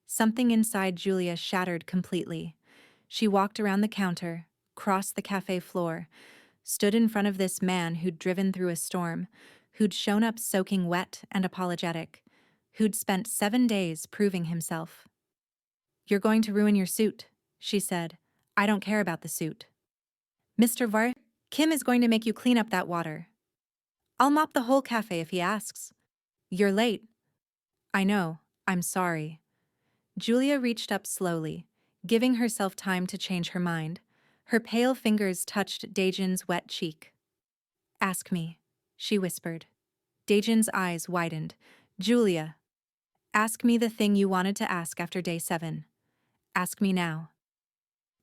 Something inside Julia shattered completely. She walked around the counter, crossed the cafe floor, stood in front of this man who'd driven through a storm, who'd shown up soaking wet and apologetic, who'd spent 7 days proving himself. You're going to ruin your suit, she said. I don't care about the suit. Mr. Kim is going to make you clean up that water. I'll mop the whole cafe if he asks. You're late. I know, I'm sorry. Julia reached up slowly, giving herself time to change her mind. Her pale fingers touched Daejin's wet cheek. Ask me, she whispered. Daejin's eyes widened. Julia, ask me the thing you wanted to ask after day 7. Ask me now.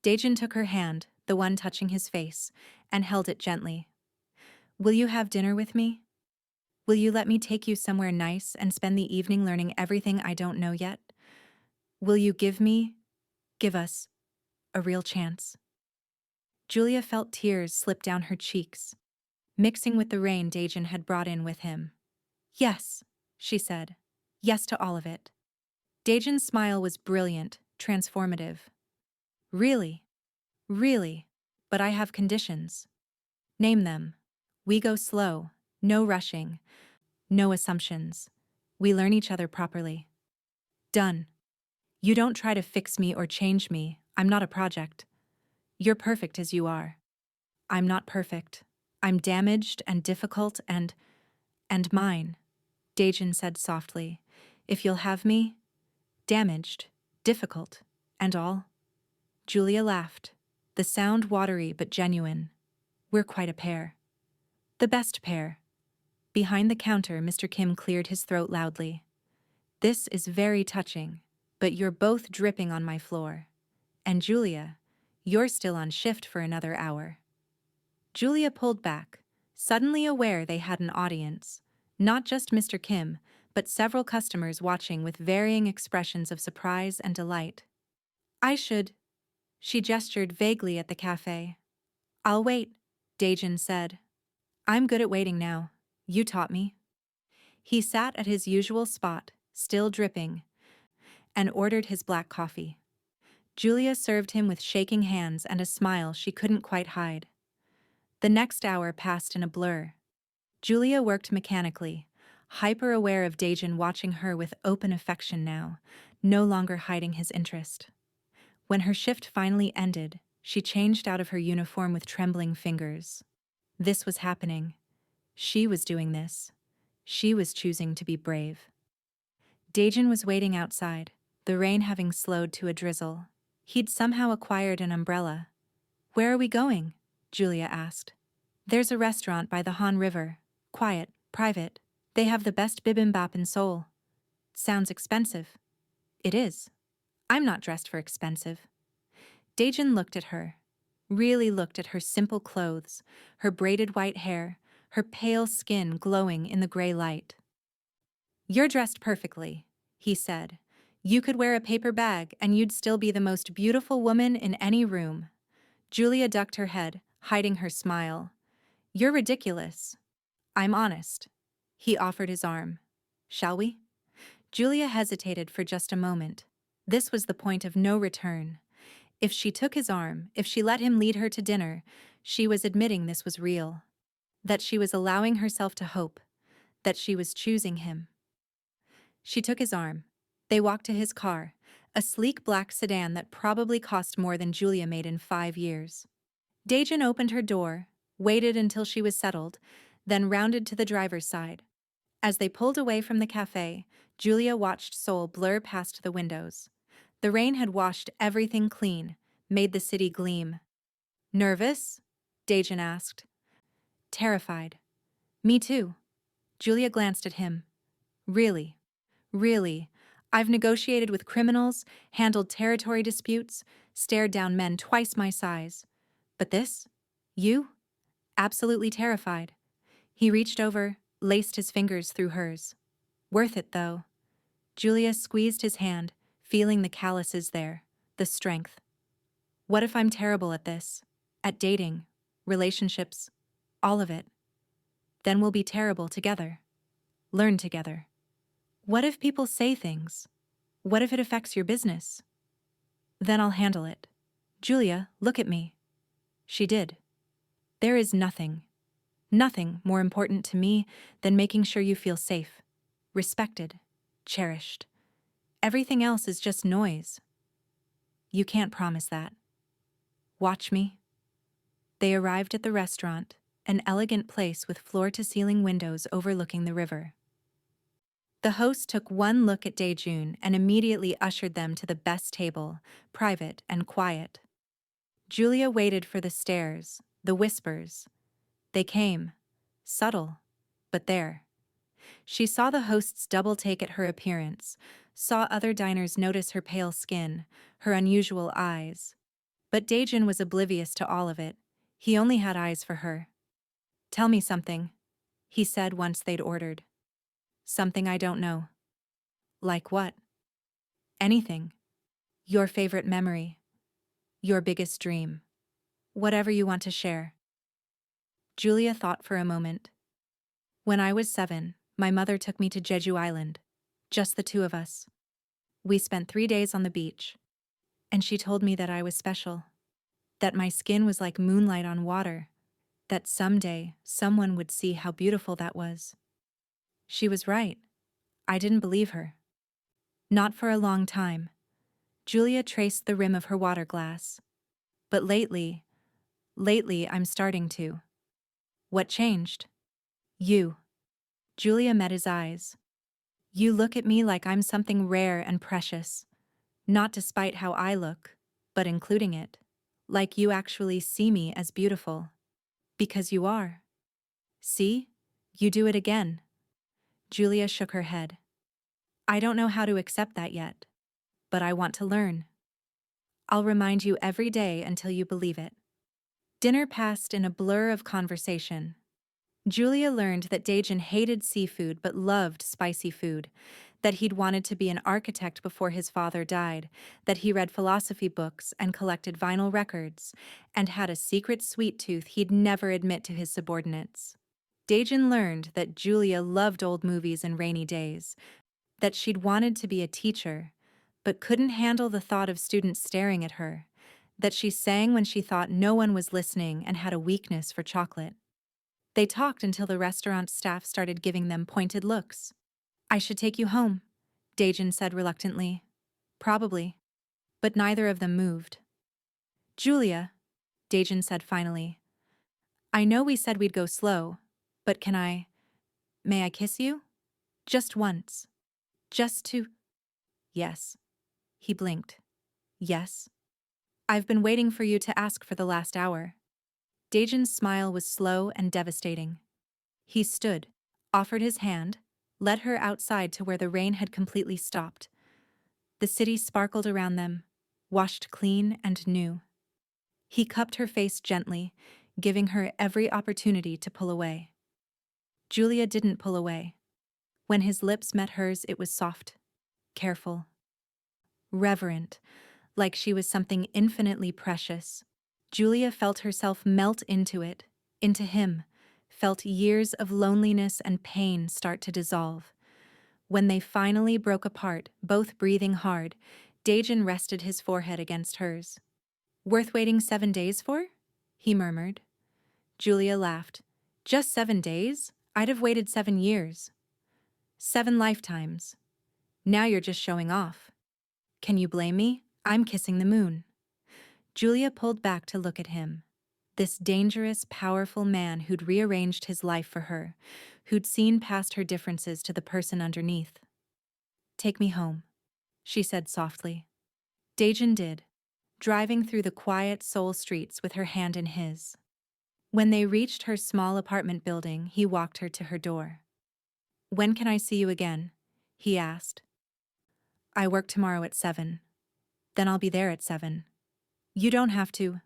Daejin took her hand, the one touching his face, and held it gently. Will you have dinner with me? Will you let me take you somewhere nice and spend the evening learning everything I don't know yet? Will you give us, a real chance? Julia felt tears slip down her cheeks, mixing with the rain Daejin had brought in with him. Yes, she said. Yes to all of it. Daejin's smile was brilliant, transformative. Really? Really? But I have conditions. Name them. We go slow, no rushing, no assumptions. We learn each other properly. Done. You don't try to fix me or change me. I'm not a project. You're perfect as you are. I'm not perfect. I'm damaged and difficult and mine, Daejin said softly. If you'll have me, damaged, difficult, and all. Julia laughed, the sound watery but genuine. We're quite a pair. The best pair. Behind the counter, Mr. Kim cleared his throat loudly. This is very touching, but you're both dripping on my floor. And Julia, you're still on shift for another hour. Julia pulled back, suddenly aware they had an audience. Not just Mr. Kim, but several customers watching with varying expressions of surprise and delight. She gestured vaguely at the cafe. I'll wait, Daejin said. I'm good at waiting now. You taught me. He sat at his usual spot, still dripping, and ordered his black coffee. Julia served him with shaking hands and a smile she couldn't quite hide. The next hour passed in a blur. Julia worked mechanically, hyper-aware of Daejin watching her with open affection now, no longer hiding his interest. When her shift finally ended, she changed out of her uniform with trembling fingers. This was happening. She was doing this. She was choosing to be brave. Daejin was waiting outside, the rain having slowed to a drizzle. He'd somehow acquired an umbrella. Where are we going? Julia asked. There's a restaurant by the Han River. Quiet, private. They have the best bibimbap in Seoul. Sounds expensive. It is. I'm not dressed for expensive. Daejin looked at her. Really looked at her simple clothes, her braided white hair, her pale skin glowing in the gray light. You're dressed perfectly, he said. You could wear a paper bag and you'd still be the most beautiful woman in any room. Julia ducked her head, hiding her smile. You're ridiculous. I'm honest. He offered his arm. Shall we? Julia hesitated for just a moment. This was the point of no return. If she took his arm, if she let him lead her to dinner, she was admitting this was real. That she was allowing herself to hope. That she was choosing him. She took his arm. They walked to his car, a sleek black sedan that probably cost more than Julia made in 5 years. Daejin opened her door, waited until she was settled, then rounded to the driver's side. As they pulled away from the cafe, Julia watched Seoul blur past the windows. The rain had washed everything clean, made the city gleam. Nervous? Daejin asked. Terrified. Me too. Julia glanced at him. Really? Really? I've negotiated with criminals, handled territory disputes, stared down men twice my size. But this? You? Absolutely terrified. He reached over, laced his fingers through hers. Worth it, though. Julia squeezed his hand, feeling the calluses there, the strength. What if I'm terrible at this? At dating, relationships, all of it? Then we'll be terrible together. Learn together. What if people say things? What if it affects your business? Then I'll handle it. Julia, look at me. She did. There is nothing more important to me than making sure you feel safe, respected, cherished. Everything else is just noise. You can't promise that. Watch me. They arrived at the restaurant, an elegant place with floor-to-ceiling windows overlooking the river. The host took one look at Daejun and immediately ushered them to the best table, private and quiet. Julia waited for the stares, the whispers. They came, subtle, but there. She saw the host's double take at her appearance, saw other diners notice her pale skin, her unusual eyes. But Daejun was oblivious to all of it. He only had eyes for her. "Tell me something," he said once they'd ordered. "Something I don't know." "Like what?" "Anything. Your favorite memory. Your biggest dream. Whatever you want to share." Julia thought for a moment. "When I was 7, my mother took me to Jeju Island. Just the two of us. We spent 3 days on the beach. And she told me that I was special. That my skin was like moonlight on water. That someday someone would see how beautiful that was." She was right. I didn't believe her. Not for a long time. Julia traced the rim of her water glass. "But lately I'm starting to." "What changed?" "You." Julia met his eyes. "You look at me like I'm something rare and precious. Not despite how I look, but including it. Like you actually see me as beautiful. Because you are." "See? You do it again." Julia shook her head. "I don't know how to accept that yet. But I want to learn. I'll remind you every day until you believe it." Dinner passed in a blur of conversation. Julia learned that Daejun hated seafood but loved spicy food, that he'd wanted to be an architect before his father died, that he read philosophy books and collected vinyl records, and had a secret sweet tooth he'd never admit to his subordinates. Daejun learned that Julia loved old movies and rainy days, that she'd wanted to be a teacher, but couldn't handle the thought of students staring at her, that she sang when she thought no one was listening and had a weakness for chocolate. They talked until the restaurant staff started giving them pointed looks. "I should take you home," Daejun said reluctantly. "Probably." But neither of them moved. "Julia," Daejun said finally, "I know we said we'd go slow, but may I kiss you? Just once. Just to—" "Yes." He blinked. "Yes? I've been waiting for you to ask for the last hour." Daejun's smile was slow and devastating. He stood, offered his hand, led her outside to where the rain had completely stopped. The city sparkled around them, washed clean and new. He cupped her face gently, giving her every opportunity to pull away. Julia didn't pull away. When his lips met hers, it was soft, careful, reverent, like she was something infinitely precious. Julia felt herself melt into it, into him, felt years of loneliness and pain start to dissolve. When they finally broke apart, both breathing hard, Daejun rested his forehead against hers. "Worth waiting 7 days for?" he murmured. Julia laughed. "Just 7 days? I'd have waited 7 years. 7 lifetimes. Now you're just showing off. Can you blame me? I'm kissing the moon." Julia pulled back to look at him. This dangerous, powerful man who'd rearranged his life for her, who'd seen past her differences to the person underneath. "Take me home," she said softly. Daejun did, driving through the quiet Seoul streets with her hand in his. When they reached her small apartment building, he walked her to her door. "When can I see you again?" he asked. "I work tomorrow at 7. Then I'll be there at 7. You don't have to."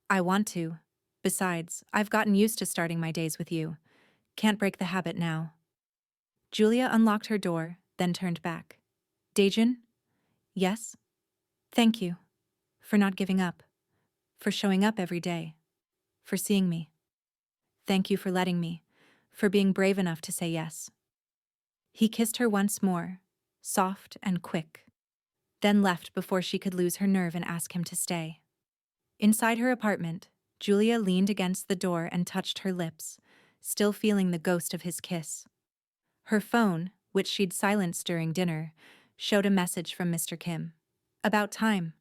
"I want to. Besides, I've gotten used to starting my days with you. Can't break the habit now." Julia unlocked her door, then turned back. "Daejun?" "Yes?" "Thank you. For not giving up. For showing up every day. For seeing me. Thank you for letting me. For being brave enough to say yes." He kissed her once more, soft and quick, then left before she could lose her nerve and ask him to stay. Inside her apartment, Julia leaned against the door and touched her lips, still feeling the ghost of his kiss. Her phone, which she'd silenced during dinner, showed a message from Mr. Kim. "About time.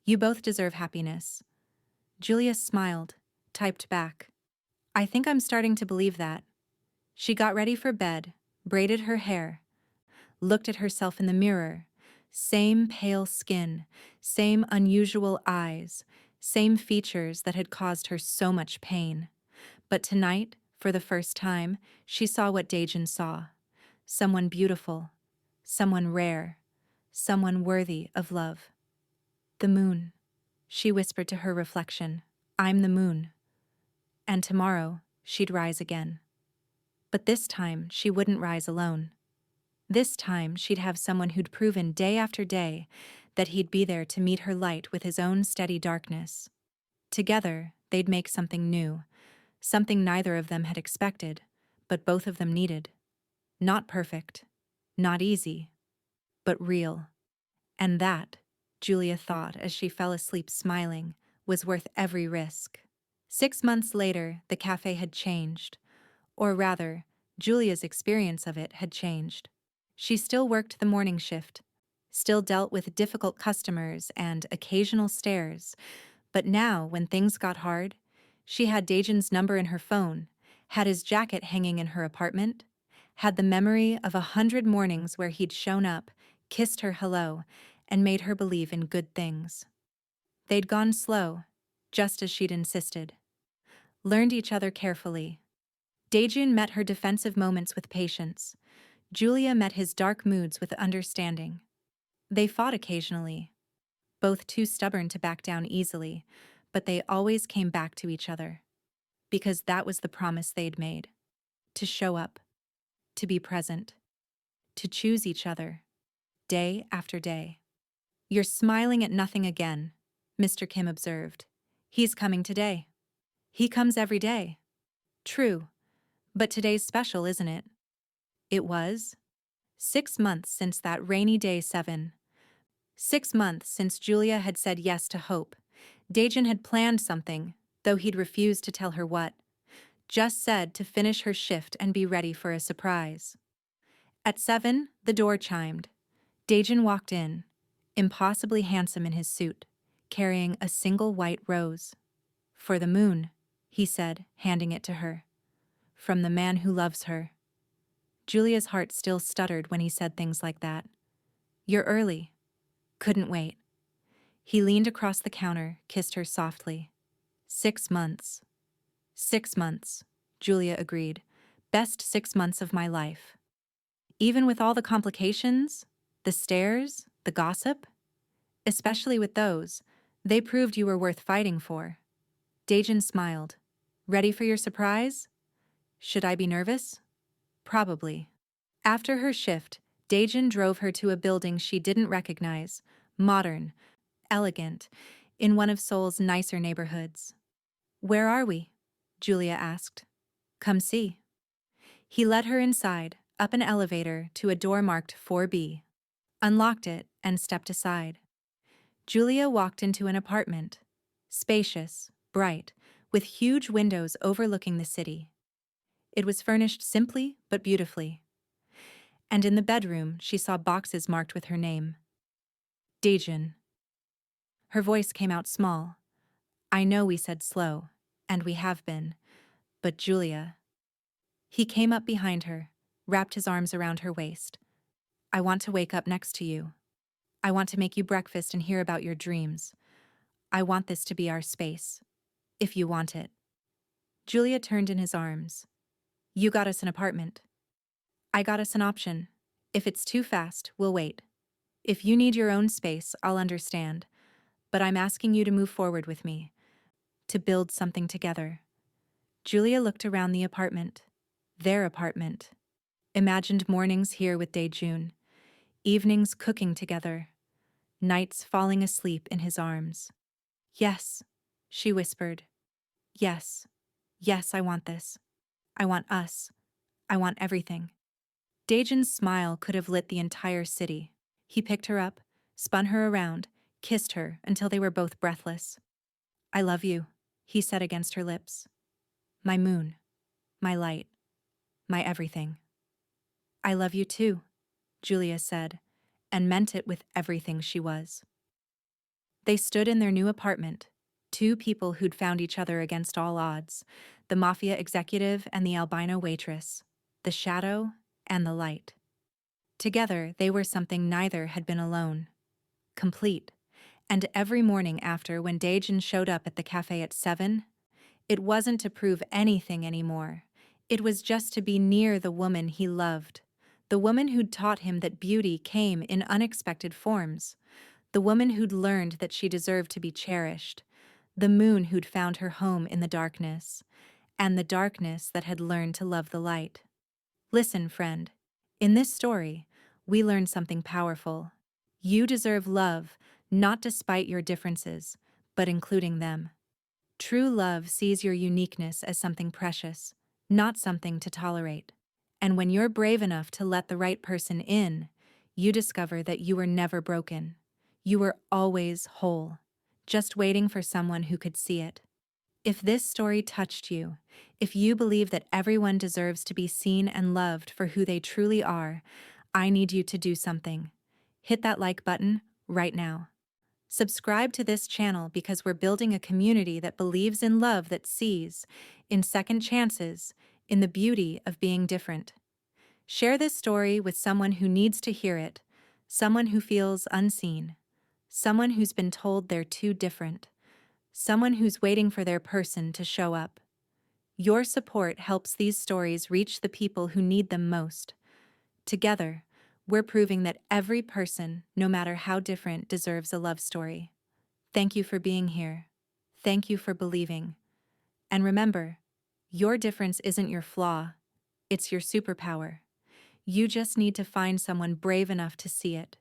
You both deserve happiness." Julia smiled, typed back. I think I'm starting to believe that. She got ready for bed, braided her hair, looked at herself in the mirror. Same pale skin, same unusual eyes, same features that had caused her so much pain. But tonight, for the first time, she saw what Daejin saw. Someone beautiful, someone rare, someone worthy of love. The moon, she whispered to her reflection. I'm the moon. And tomorrow, she'd rise again. But this time, she wouldn't rise alone. This time, she'd have someone who'd proven day after day that he'd be there to meet her light with his own steady darkness. Together, they'd make something new, something neither of them had expected, but both of them needed. Not perfect, not easy, but real. And that, Julia thought as she fell asleep smiling, was worth every risk. 6 months later, the cafe had changed. Or rather, Julia's experience of it had changed. She still worked the morning shift, still dealt with difficult customers and occasional stares, but now, when things got hard, she had Daejin's number in her phone, had his jacket hanging in her apartment, had the memory of 100 mornings where he'd shown up, kissed her hello, and made her believe in good things. They'd gone slow, just as she'd insisted. Learned each other carefully. Daejin met her defensive moments with patience. Julia met his dark moods with understanding. They fought occasionally, both too stubborn to back down easily, but they always came back to each other. Because that was the promise they'd made. To show up. To be present. To choose each other. Day after day. You're smiling at nothing again, Mr. Kim observed. He's coming today. He comes every day. True. But today's special, isn't it? It was. 6 months since that rainy day 7. 6 months since Julia had said yes to Hope. Daejin had planned something, though he'd refused to tell her what. Just said to finish her shift and be ready for a surprise. At 7, the door chimed. Daejin walked in, impossibly handsome in his suit, carrying a single white rose. For the moon, he said, handing it to her. From the man who loves her. Julia's heart still stuttered when he said things like that. You're early. Couldn't wait. He leaned across the counter, kissed her softly. 6 months. 6 months, Julia agreed. Best 6 months of my life. Even with all the complications, the stares, the gossip, especially with those, they proved you were worth fighting for. Daejin smiled. Ready for your surprise? Should I be nervous? Probably. After her shift, Daejin drove her to a building she didn't recognize, modern, elegant, in one of Seoul's nicer neighborhoods. Where are we? Julia asked. Come see. He led her inside, up an elevator to a door marked 4B. Unlocked it and stepped aside. Julia walked into an apartment. Spacious, bright, with huge windows overlooking the city. It was furnished simply but beautifully. And in the bedroom, she saw boxes marked with her name. Daejin. Her voice came out small. I know we said slow, and we have been, but Julia. He came up behind her, wrapped his arms around her waist. I want to wake up next to you. I want to make you breakfast and hear about your dreams. I want this to be our space, if you want it. Julia turned in his arms. You got us an apartment. I got us an option. If it's too fast, we'll wait. If you need your own space, I'll understand. But I'm asking you to move forward with me. To build something together. Julia looked around the apartment. Their apartment. Imagined mornings here with Daejun. Evenings cooking together. Nights falling asleep in his arms. Yes, she whispered. Yes. Yes, I want this. I want us. I want everything. Daejin's smile could have lit the entire city. He picked her up, spun her around, kissed her until they were both breathless. I love you, he said against her lips. My moon. My light. My everything. I love you too, Julia said, and meant it with everything she was. They stood in their new apartment, Two people who'd found each other against all odds, the Mafia executive and the albino waitress, the shadow and the light. Together, they were something neither had been alone. Complete. And every morning after, when Daejin showed up at the cafe at 7, it wasn't to prove anything anymore. It was just to be near the woman he loved. The woman who'd taught him that beauty came in unexpected forms. The woman who'd learned that she deserved to be cherished. The moon who'd found her home in the darkness. And the darkness that had learned to love the light. Listen, friend. In this story, we learn something powerful. You deserve love, not despite your differences, but including them. True love sees your uniqueness as something precious, not something to tolerate. And when you're brave enough to let the right person in, you discover that you were never broken. You were always whole, just waiting for someone who could see it. If this story touched you, if you believe that everyone deserves to be seen and loved for who they truly are, I need you to do something. Hit that like button right now. Subscribe to this channel because we're building a community that believes in love that sees, in second chances, in the beauty of being different. Share this story with someone who needs to hear it, someone who feels unseen, someone who's been told they're too different, someone who's waiting for their person to show up. Your support helps these stories reach the people who need them most. Together, we're proving that every person, no matter how different, deserves a love story. Thank you for being here. Thank you for believing. And remember, your difference isn't your flaw, it's your superpower. You just need to find someone brave enough to see it.